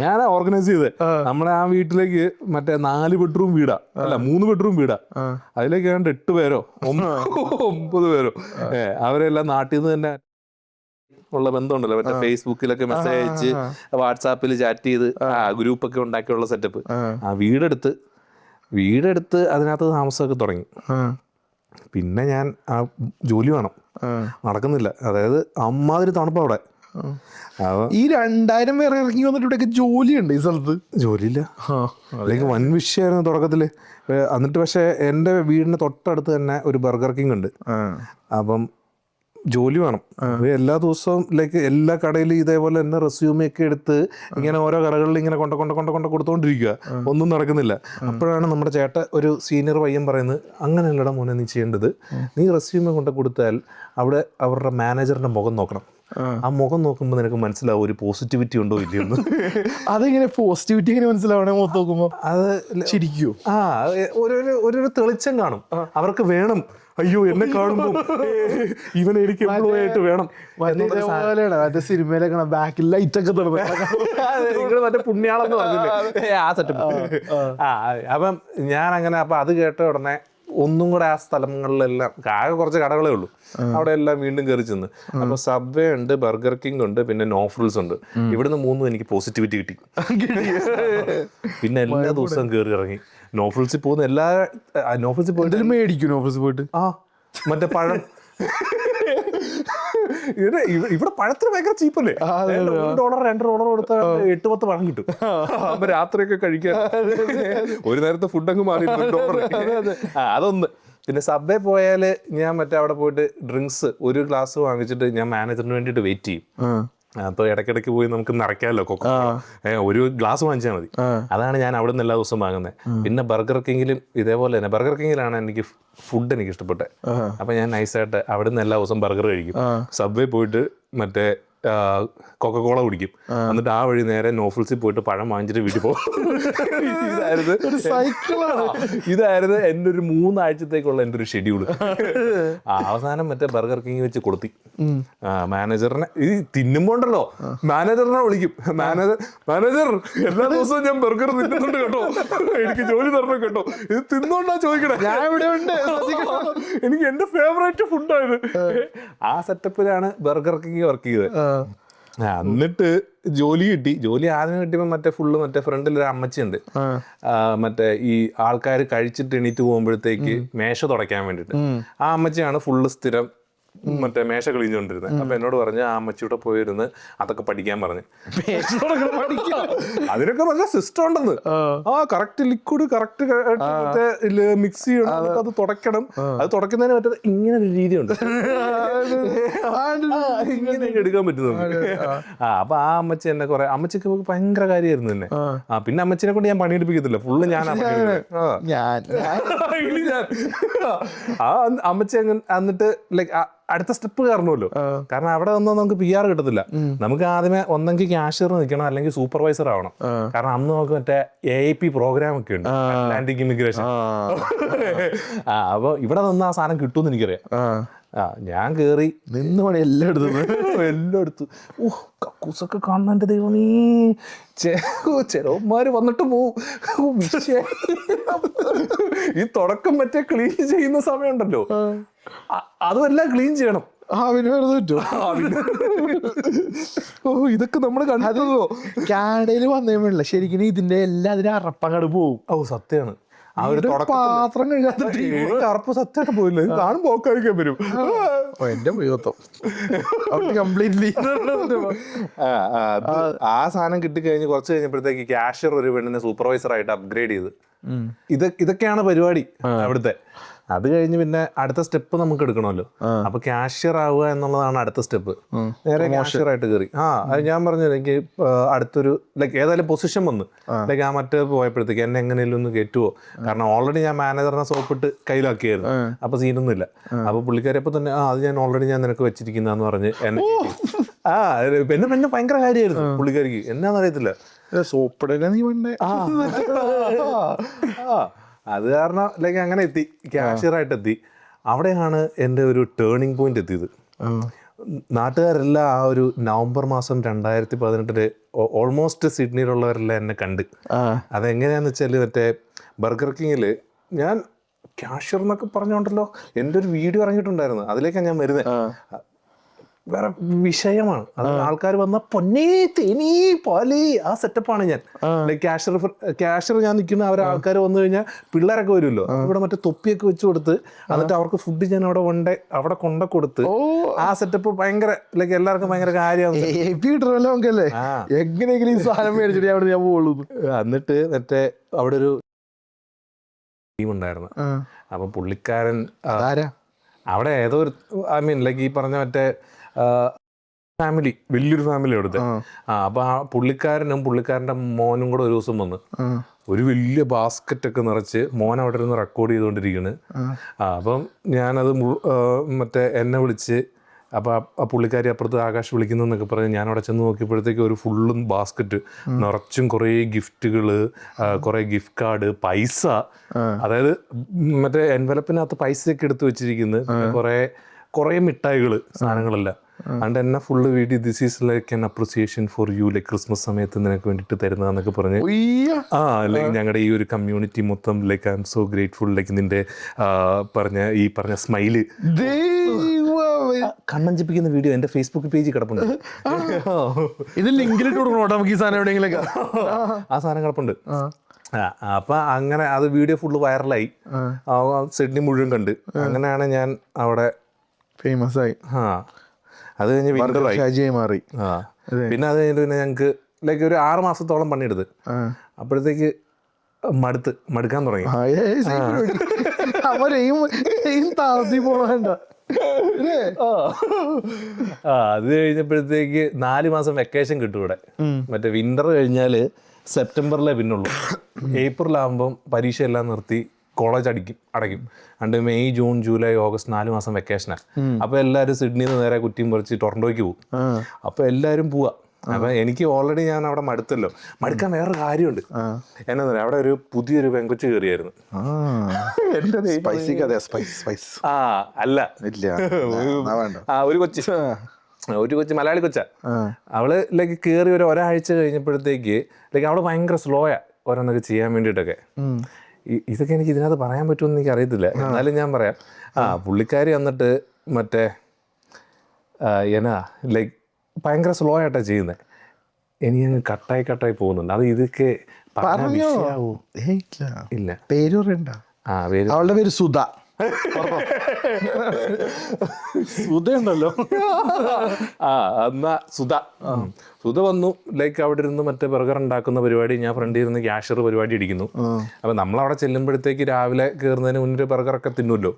ഞാൻ ഓർഗനൈസ് ചെയ്ത് നമ്മുടെ ആ വീട്ടിലേക്ക് മറ്റേ 4 ബെഡ്റൂം വീടാ, അല്ല 3 ബെഡ്റൂം വീടാ. അതിലേക്ക് ഏതാണ്ട് 8 പേരോ 9 പേരോ അവരെല്ലാം നാട്ടിൽ നിന്ന് തന്നെ ഉള്ള ബന്ധമുണ്ടല്ലോ. മറ്റേ ഫേസ്ബുക്കിലൊക്കെ മെസ്സേജ് അയച്ച് വാട്സാപ്പിൽ ചാറ്റ് ചെയ്ത് ഗ്രൂപ്പൊക്കെ ഉണ്ടാക്കിയുള്ള സെറ്റപ്പ്. ആ വീടെടുത്ത് അതിനകത്ത് താമസമൊക്കെ തുടങ്ങി. പിന്നെ ഞാൻ ആ ജോലി വേണം, നടക്കുന്നില്ല. അതായത് അമ്മാതിരി തണുപ്പ് അവിടെ. ഈ 2000 പേരെ ഇറങ്ങി വന്നിട്ട് ഇവിടെയൊക്കെ ജോലിയുണ്ട് ഈ സ്ഥലത്ത്? ജോലിയില്ല, അല്ലെങ്കിൽ വൻ വിഷയമായിരുന്നു തുടക്കത്തില്. എന്നിട്ട് പക്ഷെ എൻ്റെ വീടിന് തൊട്ടടുത്ത് തന്നെ ഒരു ബർഗർ കിങ് ഉണ്ട്. അപ്പം ജോലി വേണം. എല്ലാ ദിവസവും ലൈക്ക് എല്ലാ കടയിലും ഇതേപോലെ തന്നെ റെസ്യൂമൊക്കെ എടുത്ത് ഇങ്ങനെ ഓരോ കടകളിൽ ഇങ്ങനെ കൊണ്ട് കൊടുത്തോണ്ടിരിക്കുക. ഒന്നും നടക്കുന്നില്ല. അപ്പോഴാണ് നമ്മുടെ ഒരു സീനിയർ പയ്യൻ പറയുന്നത്, അങ്ങനെയല്ലടാ മോനെ നീ ചെയ്യേണ്ടത്, നീ റെസ്യൂമെ കൊണ്ട് കൊടുത്താൽ അവിടെ അവരുടെ മാനേജറിന്റെ മുഖം നോക്കണം. ആ മുഖം നോക്കുമ്പോൾ നിനക്ക് മനസ്സിലാവും ഒരു പോസിറ്റിവിറ്റി ഉണ്ടോ ഇല്ലയെന്ന്. അതെങ്ങനെ പോസിറ്റിവിറ്റി എങ്ങനെ മനസ്സിലാവണേ? മുഖത്ത് നോക്കുമ്പോൾ അത് ശരിക്കും ഒരു തെളിച്ചം കാണും. അവർക്ക് വേണം, അയ്യോ എന്നെ കാണുമ്പോ ഇവനെ എനിക്ക് എംപ്ലോയി ആയിട്ട് വേണം. മറ്റേ സിനിമയിലൊക്കെ ബാക്കിൽ ലൈറ്റ് ഒക്കെ നിങ്ങൾ മറ്റേ പുണ്യാളെന്ന് പറഞ്ഞില്ലേ, ആ സെറ്റപ്പ്. അപ്പം ഞാൻ അങ്ങനെ അപ്പൊ അത് കേട്ട ഉടനെ ഒന്നും കൂടെ ആ സ്ഥലങ്ങളിലെല്ലാം ആകെ കുറച്ച് കടകളേ ഉള്ളൂ, അവിടെ എല്ലാം വീണ്ടും കയറി ചെന്ന്. അപ്പൊ സബ്വേ ഉണ്ട്, ബർഗർ കിങ് ഉണ്ട്, പിന്നെ നോഫ്രിൽസ് ഉണ്ട്. ഇവിടുന്ന് 3 എനിക്ക് പോസിറ്റിവിറ്റി കിട്ടി. പിന്നെ എല്ലാ ദിവസവും കയറി ഇറങ്ങി നോഫ്രിൽസിൽ പോകുന്ന നോഫ്രിൽസിൽ പോയിട്ട് മേടിക്കും. നോഫ്രിൽസിൽ പോയിട്ട് മറ്റേ പഴം ഇവിടെ പഴത്തിന് ഭയങ്കര ചീപ്പല്ലേ, $1 $2 കൊടുത്താൽ 8-10 പഴം കിട്ടും. അപ്പൊ രാത്രിയൊക്കെ കഴിക്കാൻ ഒരു നേരത്തെ ഫുഡ് അങ്ങ് മാറി $1. അതൊന്ന്. പിന്നെ സബ്വേ പോയാൽ ഞാൻ മറ്റേ അവിടെ പോയിട്ട് ഡ്രിങ്ക്സ് ഒരു ഗ്ലാസ് വാങ്ങിച്ചിട്ട് ഞാൻ മാനേജറിന് വേണ്ടിയിട്ട് വെയിറ്റ് ചെയ്യും. അപ്പൊ ഇടയ്ക്കിടയ്ക്ക് പോയി നമുക്ക് നിറയ്ക്കാമല്ലോ കൊക്കോ, ഒരു ഗ്ലാസ് വാങ്ങിച്ചാൽ മതി. അതാണ് ഞാൻ അവിടെ നിന്ന് എല്ലാ ദിവസവും വാങ്ങുന്നത്. പിന്നെ ബർഗർ കിങ്ങിലും ഇതേപോലെ തന്നെ, ബർഗർ കിങ്ങിലാണ് എനിക്ക് ഫുഡ് എനിക്ക് ഇഷ്ടപ്പെട്ടത്. അപ്പൊ ഞാൻ നൈസായിട്ട് അവിടെ നിന്ന് എല്ലാ ദിവസവും ബർഗർ കഴിക്കും. സബ്വേ പോയിട്ട് മറ്റേ കൊക്കക്കോള കുടിക്കും, എന്നിട്ട് ആ വഴി നേരെ നോഫിൾസിൽ പോയിട്ട് പഴം വാങ്ങിച്ചിട്ട് വീട്ടിൽ പോകും. ഇതായിരുന്നു എൻ്റെ ഒരു 3 ആഴ്ചത്തേക്കുള്ള എൻ്റെ ഒരു ഷെഡ്യൂള്. അവസാനം മറ്റേ ബർഗർ കിങ് വെച്ച് കൊടുത്തി. മാനേജറിനെ ഈ തിന്നുമ്പോണ്ടല്ലോ മാനേജറിനെ വിളിക്കും, മാനേജർ എല്ലാ ദിവസവും ഞാൻ ബർഗർ തിന്നുന്നുണ്ട് കേട്ടോ, എനിക്ക് ജോലി തരണം കേട്ടോ, ഇത് തിന്നോണ്ടാ ചോദിക്കണേ, ഞാൻ ഇവിടെ ഉണ്ട്, എനിക്ക് എൻ്റെ ഫേവറേറ്റ് ഫുഡായത്. ആ സെറ്റപ്പിലാണ് ബർഗർ കിങ് വർക്ക് ചെയ്തത്. എന്നിട്ട് ജോലി കിട്ടി. ജോലി ആദ്യം കിട്ടിയപ്പോൾ മറ്റേ ഫ്രണ്ടിൽ ഒരു അമ്മച്ചിയുണ്ട്, മറ്റേ ഈ ആൾക്കാർ കഴിച്ചിട്ട് എണീറ്റ് പോകുമ്പോഴത്തേക്ക് മേശ തുടയ്ക്കാൻ വേണ്ടിയിട്ട്. ആ അമ്മച്ചിയാണ് ഫുള്ള് സ്ഥിരം മറ്റേ മേശ ക്ലീഞ്ഞുകൊണ്ടിരുന്നത്. അപ്പൊ എന്നോട് പറഞ്ഞ് ആ അമ്മച്ചിയുടെ പോയിരുന്ന് അതൊക്കെ പഠിക്കാൻ പറഞ്ഞു. അതിനൊക്കെ നല്ല സിസ്റ്റം ഉണ്ടെന്ന്. കറക്റ്റ് ലിക്വിഡ് കറക്റ്റ് മിക്സ് ചെയ്യണം, അത് തുടയ്ക്കണം. അത് തുടയ്ക്കുന്നതിന് മറ്റേ ഇങ്ങനെ ഒരു രീതിയുണ്ട്, ഇങ്ങനെ എടുക്കാൻ പറ്റുന്നുണ്ട്. അപ്പൊ ആ അമ്മച്ചി എന്നെ കുറെ, അമ്മച്ചിക്ക് ഭയങ്കര കാര്യമായിരുന്നു തന്നെ. പിന്നെ അമ്മച്ചിനെ കൊണ്ട് ഞാൻ പണിയെടുപ്പിക്കത്തില്ല, ഫുള്ള് ഞാൻ ആ അമ്മച്ചി എന്നിട്ട് ലൈക്ക് അടുത്ത സ്റ്റെപ്പ് കയറണമല്ലോ. കാരണം അവിടെ ഒന്നും നമുക്ക് PR കിട്ടത്തില്ല. നമുക്ക് ആദ്യമേ ഒന്നെങ്കിൽ ക്യാഷ്യർ നിൽക്കണം, അല്ലെങ്കിൽ സൂപ്പർവൈസർ ആവണം. കാരണം അന്ന് നമുക്ക് മറ്റേ AIP പ്രോഗ്രാം ഒക്കെ ഉണ്ട്, അറ്റ്ലാന്റിക് ഇമിഗ്രേഷൻ. അപ്പൊ ഇവിടെ നിന്ന് ആ സാധനം കിട്ടുമെന്ന് എനിക്കറിയാം. ഞാൻ കേറി നിന്ന് പണി എല്ലാം എടുത്തു. കക്കൂസൊക്കെ കാണുന്ന ദൈവമേ, ചെലവന്മാര് വന്നിട്ട് പോവും. ഈ തുടക്കം മറ്റേ ക്ലീൻ ചെയ്യുന്ന സമയമുണ്ടല്ലോ, അതുമെല്ലാം ക്ലീൻ ചെയ്യണം. ഇതൊക്കെ നമ്മൾ കണ്ടോ കാനഡയിൽ വന്നേമില്ല. ശരിക്കും ഇതിന്റെ എല്ലാ അതിന്റെ അറപ്പങ്ങട് പോവും. സത്യമാണ്. ആ ഒരു പാത്രം കറുപ്പ് സത്യമായിട്ട് പോയില്ല, കാണും പോക്കായിരിക്കാൻ വരും. എന്റെ ഉപയോഗം കംപ്ലീറ്റ്ലി. ആ സാധനം കിട്ടിക്കഴിഞ്ഞ് കുറച്ച് കഴിഞ്ഞപ്പോഴത്തേക്ക് ക്യാഷ്യർ ഒരു പെണ്ണിനെ സൂപ്പർവൈസർ ആയിട്ട് അപ്ഗ്രേഡ് ചെയ്ത്. ഇതൊക്കെയാണ് പരിപാടി അവിടുത്തെ. അത് കഴിഞ്ഞ് പിന്നെ അടുത്ത സ്റ്റെപ്പ് നമുക്ക് എടുക്കണമല്ലോ. അപ്പൊ ക്യാഷ്യർ ആവുക എന്നുള്ളതാണ് അടുത്ത സ്റ്റെപ്പ്. നേരെ ക്യാഷ്യർ ആയിട്ട് കയറി. അത് ഞാൻ പറഞ്ഞു, എനിക്ക് അടുത്തൊരു ലൈക്ക് ഏതായാലും പൊസിഷൻ വന്ന് ലൈക്ക് ആ മറ്റേ പോയപ്പോഴത്തേക്ക് എന്നെ എങ്ങനെയും ഒന്ന് കയറ്റുവോ. കാരണം ഓൾറെഡി ഞാൻ മാനേജറിനെ സോപ്പിട്ട് കയ്യിലാക്കിയായിരുന്നു, അപ്പൊ സീനൊന്നുമില്ല. അപ്പൊ പുള്ളിക്കാരി അപ്പൊ തന്നെ അത് ഞാൻ ഓൾറെഡി ഞാൻ നിനക്ക് വെച്ചിരിക്കുന്നതെന്ന് പറഞ്ഞ് എന്നെ പിന്നെ ഭയങ്കര കാര്യമായിരുന്നു പുള്ളിക്കാരിക്ക്. എന്നാന്ന് അറിയത്തില്ല, സോപ്പിടല്ലേ നീ വേണ്ടേ. അത് കാരണം ലൈക്ക് അങ്ങനെ എത്തി, ക്യാഷ്യറായിട്ട് എത്തി. അവിടെയാണ് എൻ്റെ ഒരു ടേണിംഗ് പോയിന്റ് എത്തിയത്. നാട്ടുകാരെല്ലാം ആ ഒരു നവംബർ മാസം 2018 ഓൾമോസ്റ്റ് സിഡ്നിയിലുള്ളവരെല്ലാം എന്നെ കണ്ട്. അതെങ്ങനെയാന്ന് വെച്ചാൽ മറ്റേ ബർഗർ കിങ്ങിൽ ഞാൻ ക്യാഷ്യർ എന്നൊക്കെ പറഞ്ഞോണ്ടല്ലോ എൻ്റെ ഒരു വീഡിയോ ഇറങ്ങിയിട്ടുണ്ടായിരുന്നു, അതിലേക്കാണ് ഞാൻ വരുന്നത്. വേറെ വിഷയമാണ് അത്. ആൾക്കാർ വന്ന പൊന്നേ തേനീ പാലി ആ സെറ്റപ്പാണ് ഞാൻ. ലൈക്ക് ക്യാഷ്യർ ഞാൻ നിൽക്കുന്ന ആൾക്കാർ വന്നു കഴിഞ്ഞാൽ പിള്ളേരൊക്കെ വരുമല്ലോ, ഇവിടെ മറ്റേ തൊപ്പിയൊക്കെ വെച്ച് കൊടുത്ത് എന്നിട്ട് അവർക്ക് ഫുഡ് ഞാൻ അവിടെ കൊണ്ട കൊടുത്ത് ആ സെറ്റപ്പ് ഭയങ്കര ലൈക്ക് എല്ലാവർക്കും ഭയങ്കര കാര്യമാണ്. എങ്ങനെയെങ്കിലും ഈ സാധനം മേടിച്ചിട്ട് അവിടെ ഞാൻ പോകുള്ളൂ. എന്നിട്ട് മറ്റേ അവിടെ ഒരു ടീം ഉണ്ടായിരുന്നു. അപ്പൊ പുള്ളിക്കാരൻ അവിടെ ഏതോ ഒരു ലൈക്ക് ഈ പറഞ്ഞ മറ്റേ ഫാമിലി, വലിയൊരു ഫാമിലി അവിടുത്തെ. അപ്പൊ ആ പുള്ളിക്കാരനും പുള്ളിക്കാരൻ്റെ മോനും കൂടെ ഒരു ദിവസം വന്ന് ഒരു വലിയ ബാസ്ക്കറ്റ് ഒക്കെ നിറച്ച് മോൻ അവിടെ ഇരുന്ന് റെക്കോർഡ് ചെയ്തുകൊണ്ടിരിക്കുന്നു. അപ്പം ഞാനത് മറ്റേ എന്നെ വിളിച്ച്, അപ്പം ആ പുള്ളിക്കാരി അപ്പുറത്ത് ആകാശ് വിളിക്കുന്നു എന്നൊക്കെ പറഞ്ഞ് ഞാൻ അവിടെ ചെന്ന് നോക്കിയപ്പോഴത്തേക്ക് ഒരു ഫുള്ളും ബാസ്ക്കറ്റ് നിറച്ചും കുറേ ഗിഫ്റ്റുകൾ, കുറേ ഗിഫ്റ്റ് കാർഡ്, പൈസ, അതായത് മറ്റേ എൻവലപ്പിനകത്ത് പൈസയൊക്കെ എടുത്ത് വെച്ചിരിക്കുന്നത്, കുറേ മിഠായികൾ, സാധനങ്ങളെല്ലാം. അതുകൊണ്ട് എന്നെ ഫുള്ള് വീട്ടിൽ this is like an appreciation for you, like Christmas സമയത്ത് നിനക്ക് വേണ്ടിയിട്ട് തരുന്നതെന്നൊക്കെ പറഞ്ഞ് ലൈക്ക് ഞങ്ങളുടെ ഈ ഒരു കമ്മ്യൂണിറ്റി മൊത്തം like I M so grateful, like നിന്റെ പറഞ്ഞ സ്മൈല് കണ്ണഞ്ചിപ്പിക്കുന്ന വീഡിയോ എൻ്റെ ഫേസ്ബുക്ക് പേജിൽ കിടപ്പുണ്ട്. ഇത് ലിങ്കിലിട്ട് കൊടുക്കണോ നമുക്ക് ഈ സാധനം എവിടെയെങ്കിലൊക്കെ? ആ സാധനം കിടപ്പുണ്ട്. അപ്പം അങ്ങനെ അത് വീഡിയോ ഫുള്ള് വൈറലായി, സിഡ്നി മുഴുവൻ കണ്ട്. അങ്ങനെയാണ് ഞാൻ അവിടെ ഫേമസ് ആയി. അത് കഴിഞ്ഞ് വിൻഡറായി മാറി. പിന്നെ അത് കഴിഞ്ഞിട്ട് പിന്നെ ഞങ്ങൾക്ക് ലൈക്ക് ഒരു 6 മാസത്തോളം പണിയെടുത്ത്. അപ്പോഴത്തേക്ക് മടുക്കാൻ തുടങ്ങി. അത് കഴിഞ്ഞപ്പോഴത്തേക്ക് 4 മാസം വെക്കേഷൻ കിട്ടും ഇവിടെ. മറ്റേ വിന്റർ കഴിഞ്ഞാൽ സെപ്റ്റംബറിലേ പിന്നുള്ളൂ. ഏപ്രിലാകുമ്പം പരീക്ഷ എല്ലാം നിർത്തി കോളേജ് അടയ്ക്കും അണ്ട് മെയ് ജൂൺ ജൂലൈ ഓഗസ്റ്റ് 4 മാസം വെക്കേഷനാണ്. അപ്പോൾ എല്ലാവരും സിഡ്നിയിൽ നിന്ന് നേരെ കുറ്റിയും പറിച്ച് ടൊറൻറ്റോയ്ക്ക് പോകും. അപ്പോൾ എല്ലാവരും പോവാ. അപ്പം എനിക്ക് ഓൾറെഡി ഞാൻ അവിടെ മടുത്തല്ലോ. മടുക്കാൻ വേറൊരു കാര്യമുണ്ട്. എന്നാ പറയാ, അവിടെ ഒരു പുതിയൊരു പെങ്കൊച്ച് കയറിയായിരുന്നു. അല്ല ഒരു കൊച്ച് മലയാളി കൊച്ചാ. അവള് ലൈക്ക് കയറി ഒരാഴ്ച കഴിഞ്ഞപ്പോഴത്തേക്ക് ലൈക്ക് അവള് ഭയങ്കര സ്ലോയാ ഓരോന്നൊക്കെ ചെയ്യാൻ വേണ്ടിയിട്ടൊക്കെ. ഇതൊക്കെ എനിക്ക് ഇതിനകത്ത് പറയാൻ പറ്റുമെന്ന് എനിക്ക് അറിയത്തില്ല, എന്നാലും ഞാൻ പറയാം. പുള്ളിക്കാരി വന്നിട്ട് മറ്റേ എന്നാ ലൈക്ക് ഭയങ്കര സ്ലോ ആയിട്ടാണ് ചെയ്യുന്നത്. എനിക്ക് കട്ടായി പോകുന്നുണ്ട്. അത് ഇതൊക്കെ ഇല്ല. പേര് പറയണ്ട. അവളുടെ പേര് സുധ. സുധയുണ്ടല്ലോ. എന്നാ സുധ വന്നു. ലൈക്ക് അവിടെ ഇരുന്ന് മറ്റേ ബർഗർ ഉണ്ടാക്കുന്ന പരിപാടി, ഞാൻ ഫ്രണ്ടിൽ ഇരുന്ന് ക്യാഷ്യർ പരിപാടി ഇടിക്കുന്നു. അപ്പൊ നമ്മളവിടെ ചെല്ലുമ്പോഴത്തേക്ക് രാവിലെ കയറുന്നതിന് മുന്നേ ബർഗറൊക്കെ തിന്നുമല്ലോ.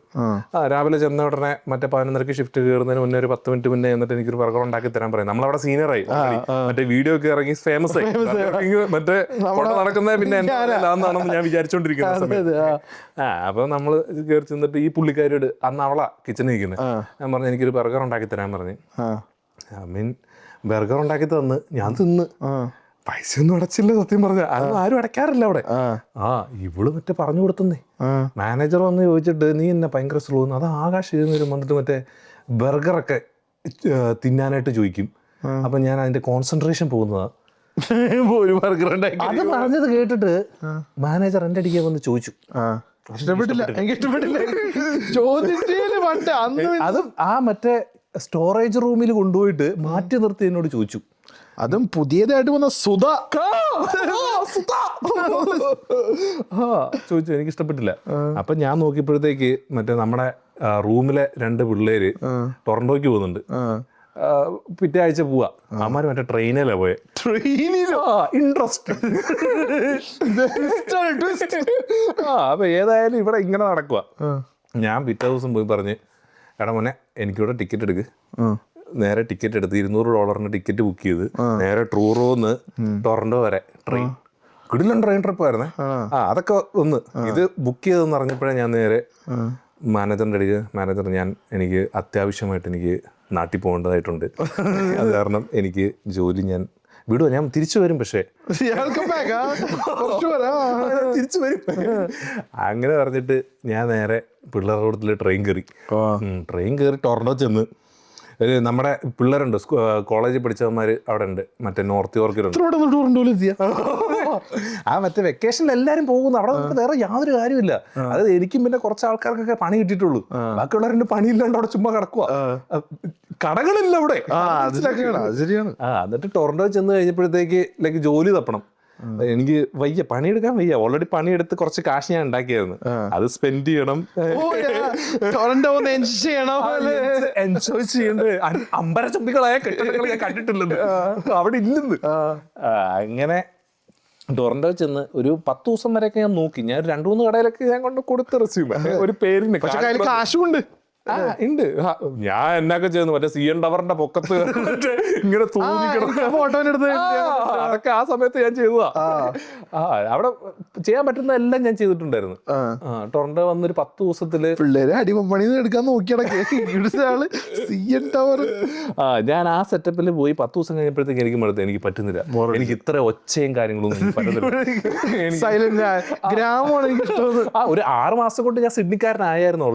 രാവിലെ ചെന്ന ഉടനെ മറ്റേ 11:30 ഷിഫ്റ്റ് കയറുന്നതിന് മുന്നേ ഒരു 10 മിനിറ്റ് മുന്നേ എന്നിട്ട് എനിക്കൊരു ബർഗർ ഉണ്ടാക്കി തരാൻ പറയും. നമ്മളവിടെ സീനിയറായി, മറ്റേ വീഡിയോ ഒക്കെ ഇറങ്ങി ഫേമസ് ആയി. മറ്റേ നടക്കുന്ന പിന്നെ എന്താണെന്ന് ഞാൻ വിചാരിച്ചോണ്ടിരിക്കുന്ന സമയത്ത് അപ്പൊ നമ്മള് കയറി ചെന്നിട്ട് ഈ പുള്ളിക്കാരിയോട്, അന്ന് അവളാ കിച്ചണിൽ നിൽക്കുന്നത്, ഞാൻ പറഞ്ഞു എനിക്കൊരു ബർഗർ ഉണ്ടാക്കി തരാൻ പറഞ്ഞു. ബർഗർ ഉണ്ടാക്കി തന്ന് ഞാൻ തിന്ന്. പൈസ ഒന്നും അടച്ചില്ല സത്യം പറഞ്ഞ. അതൊന്നും ആരും അടയ്ക്കാറില്ല അവിടെ. ഇവള് മറ്റേ പറഞ്ഞു കൊടുത്തന്നേ. മാനേജർ വന്ന് ചോദിച്ചിട്ട് നീ എന്നെ ഭയങ്കര സ്ലോ. അത് ആകാശ് എഴുന്നേരും വന്നിട്ട് മറ്റേ ബർഗറൊക്കെ തിന്നാനായിട്ട് ചോദിക്കും. അപ്പൊ ഞാൻ അതിന്റെ കോൺസെൻട്രേഷൻ പോകുന്നതാ. ഒരു ബർഗർ ഉണ്ടാക്കി അത് പറഞ്ഞത് കേട്ടിട്ട് മാനേജർ എൻ്റെ അടിക്കാൻ വന്ന് ചോദിച്ചു. ഇഷ്ടപ്പെട്ടില്ല, എനിക്ക് ഇഷ്ടപ്പെട്ടില്ല. അതും ആ മറ്റേ സ്റ്റോറേജ് റൂമിൽ കൊണ്ടുപോയിട്ട് മാറ്റി നിർത്തി എന്നോട് ചോദിച്ചു. അതും പുതിയതായിട്ട് വന്ന സുധ ചോദിച്ചു. എനിക്ക് ഇഷ്ടപ്പെട്ടില്ല. അപ്പൊ ഞാൻ നോക്കിയപ്പോഴത്തേക്ക് മറ്റേ നമ്മുടെ റൂമിലെ 2 പിള്ളേര് ടൊറന്റോയ്ക്ക് പോകുന്നുണ്ട്. പിറ്റേ ആഴ്ച പോവാ. അമ്മാര് മറ്റേ ട്രെയിനിലാ പോയെ. ട്രെയിനിലോ? ഇൻട്രസ്റ്റ്. അപ്പൊ ഏതായാലും ഇവിടെ ഇങ്ങനെ നടക്കുക. ഞാൻ പിറ്റേ ദിവസം പോയി പറഞ്ഞ്, എടാ മോനെ എനിക്കിവിടെ ടിക്കറ്റ് എടുക്ക്. നേരെ ടിക്കറ്റ് എടുത്ത് $200 ടിക്കറ്റ് ബുക്ക് ചെയ്ത് നേരെ ട്രൂറോന്ന് ടൊറന്റോ വരെ ട്രെയിൻ. കിടിലൻ ട്രെയിൻ ട്രിപ്പ് ആയിരുന്നേ. അതൊക്കെ ഒന്ന് ഇത് ബുക്ക് ചെയ്തെന്ന് അറിഞ്ഞപ്പോഴേ ഞാൻ നേരെ മാനേജറിൻ്റെ അടിക്ക്, മാനേജർ എനിക്ക് അത്യാവശ്യമായിട്ട് എനിക്ക് നാട്ടിൽ പോകേണ്ടതായിട്ടുണ്ട്. അത് കാരണം എനിക്ക് ജോലി ഞാൻ വിടുക, ഞാൻ തിരിച്ചു വരും. പക്ഷേ തിരിച്ചു വരും. അങ്ങനെ പറഞ്ഞിട്ട് ഞാൻ നേരെ പിള്ളേരുടെ കൂട്ടത്തിൽ ട്രെയിൻ കയറി ടൊറന്റോ ചെന്ന്. നമ്മുടെ പിള്ളേരുണ്ട്, കോളേജിൽ പഠിച്ചവന്മാർ അവിടെ ഉണ്ട്, മറ്റേ നോർത്ത് യോർക്കിലുണ്ട്. മറ്റേ വെക്കേഷനിൽ എല്ലാവരും പോകുന്നു. അവിടെ വേറെ യാതൊരു കാര്യമില്ല. അതായത് എനിക്കും പിന്നെ കുറച്ച് ആൾക്കാർക്കൊക്കെ പണി കിട്ടിയിട്ടുള്ളൂ. ബാക്കിയുള്ളവരുടെ പണിയില്ലാണ്ട് അവിടെ ചുമ്മാ കിടക്കുക. കടകളില്ല അവിടെ. എന്നിട്ട് ടൊറന്റോ ചെന്ന് കഴിഞ്ഞപ്പോഴത്തേക്ക് ലൈക്ക് ജോലി തപ്പണം. എനിക്ക് വയ്യ, പണിയെടുക്കാൻ വയ്യ. ഓൾറെഡി പണിയെടുത്ത് കുറച്ച് കാശ് ഞാൻ ഉണ്ടാക്കിയായിരുന്നു. അത് സ്പെൻഡ് ചെയ്യണം, എൻജോയ് ചെയ്യണ്ടേ. അമ്പരചുംബികളായ കെട്ടിടങ്ങൾ ഞാൻ കണ്ടിട്ടില്ലത് അവിടെ ഇല്ലെന്ന്. അങ്ങനെ ടൊറന്റോ ചെന്ന് ഒരു 10 ദിവസം വരെയൊക്കെ ഞാൻ നോക്കി. ഞാൻ 2-3 കടയിലൊക്കെ ഞാൻ കൊണ്ട് കൊടുത്ത റെസ്യൂം ഒരു പേരിന്. കാശുണ്ട് ഉണ്ട്. ഞാൻ എന്നൊക്കെ ചെയ്യുന്നു, മറ്റേ CN ടവറിന്റെ പൊക്കത്ത് ഇങ്ങനെ ഫോട്ടോ എടുത്ത് അതൊക്കെ ആ സമയത്ത് ഞാൻ ചെയ്തതാ. അവിടെ ചെയ്യാൻ പറ്റുന്ന എല്ലാം ഞാൻ ചെയ്തിട്ടുണ്ടായിരുന്നു. ടൊറന്റോ വന്നൊരു 10 ദിവസത്തില് പിള്ളേരെ അടിമപ്പണി എടുക്കാൻ നോക്കിയടക്കെ CN ടവർ. ഞാൻ ആ സെറ്റപ്പിൽ പോയി 10 ദിവസം കഴിഞ്ഞപ്പോഴത്തേക്ക് എനിക്ക് മടുത്ത്. എനിക്ക് പറ്റുന്നില്ല, എനിക്ക് ഇത്ര ഒച്ചയും കാര്യങ്ങളൊന്നും പറ്റുന്നില്ല. ഗ്രാമമാണ് എനിക്ക് ഇഷ്ടം. ഒരു 6 മാസം കൊണ്ട് ഞാൻ സിഡ്നിക്കാരനായിരുന്നു.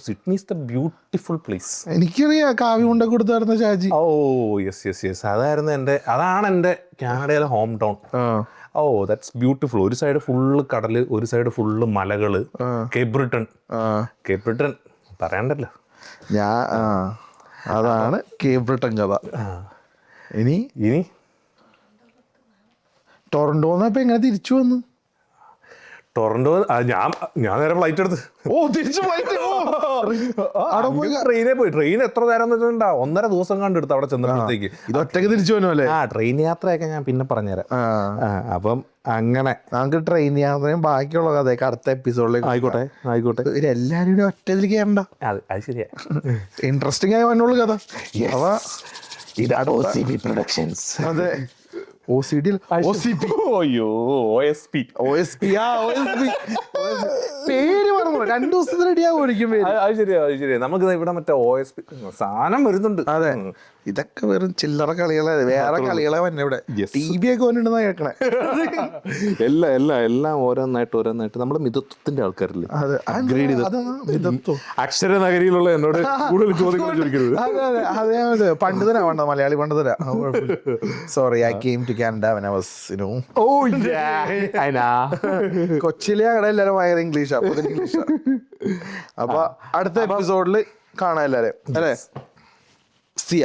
Sydney is the beautiful place. എനിക്കറിയാം, കാവ്യ കൊണ്ട കൊടുത്തായിരുന്ന ഷാജി. യെസ് അതാണ് എൻ്റെ കാനഡയിലെ ഹോം ടൗൺ. That's beautiful. ഒരു സൈഡ് ഫുള്ള് കടല്, ഒരു സൈഡ് ഫുള്ള് മലകള്. കേപ്പ് ബ്രിട്ടൻ പറയണ്ടല്ലോ. അതാണ് കേപ്പ് ബ്രിട്ടൻ കഥ. ഇനി ടൊറന്റോന്ന് ഇപ്പൊ എങ്ങനെ തിരിച്ചു വന്നു? ടൊറന്റോ ഞാൻ നേരെ ഫ്ലൈറ്റ് എടുത്ത് ട്രെയിനിൽ പോയി. ട്രെയിൻ എത്ര നേരം എന്ന് വെച്ചിട്ടുണ്ടാ 1.5 ദിവസം കണ്ടെടുത്ത് അവിടെ ചെന്നപ്പോഴത്തേക്ക്. ഇത് ഒറ്റയ്ക്ക് തിരിച്ചു പോകാനല്ലേ? ട്രെയിൻ യാത്രയൊക്കെ ഞാൻ പിന്നെ പറഞ്ഞുതരാം. അപ്പം അങ്ങനെ നമുക്ക് ട്രെയിൻ യാത്രയും ബാക്കിയുള്ള കഥയൊക്കെ അടുത്ത എപ്പിസോഡിലേക്ക്. ആയിക്കോട്ടെ. എല്ലാരും കൂടി ഒറ്റതിൽ കയറണ്ട. അത് ശരിയാ. ഇൻട്രസ്റ്റിംഗ് ആയി വന്നോളൂ കഥ. ഇതാണ് OCP പ്രൊഡക്ഷൻസ്. അതെ, OCD OSP. പേര് പറഞ്ഞു 2 ദിവസത്തിൽ റെഡി ആകുമായിരിക്കും പേര്. അത് ശരിയാ, അത് ശരിയാ. നമുക്ക് ഇവിടെ മറ്റേ OSP സാധനം വരുന്നുണ്ട്. അതെ, ഇതൊക്കെ വെറും ചില്ലറ കളികളെ, വേറെ കളികളെ തന്നെ ഇവിടെ. TV ഒക്കെ വന്നിട്ടുണ്ടെന്നാ കേൾക്കണേ. എല്ലാം ഓരോന്നായിട്ട് നമ്മുടെ മിതത്വത്തിന്റെ ആൾക്കാരില്ലേ. അതെ, അക്ഷര നഗരിയിലുള്ള എന്നോട് കൂടുതൽ ചോദ്യങ്ങൾ ചോദിക്കരുത്. അതെ പണ്ഡിതനാ വേണ്ട, മലയാളി പണ്ഡിതനാ. Sorry, I came to Canada when I was, you know. കൊച്ചിയിലെ ഞങ്ങളുടെ എല്ലാവരും ഭയങ്കര ഇംഗ്ലീഷാ. അപ്പൊ അടുത്ത എപ്പിസോഡിൽ കാണാം എല്ലാവരും അല്ലേ. സിയ.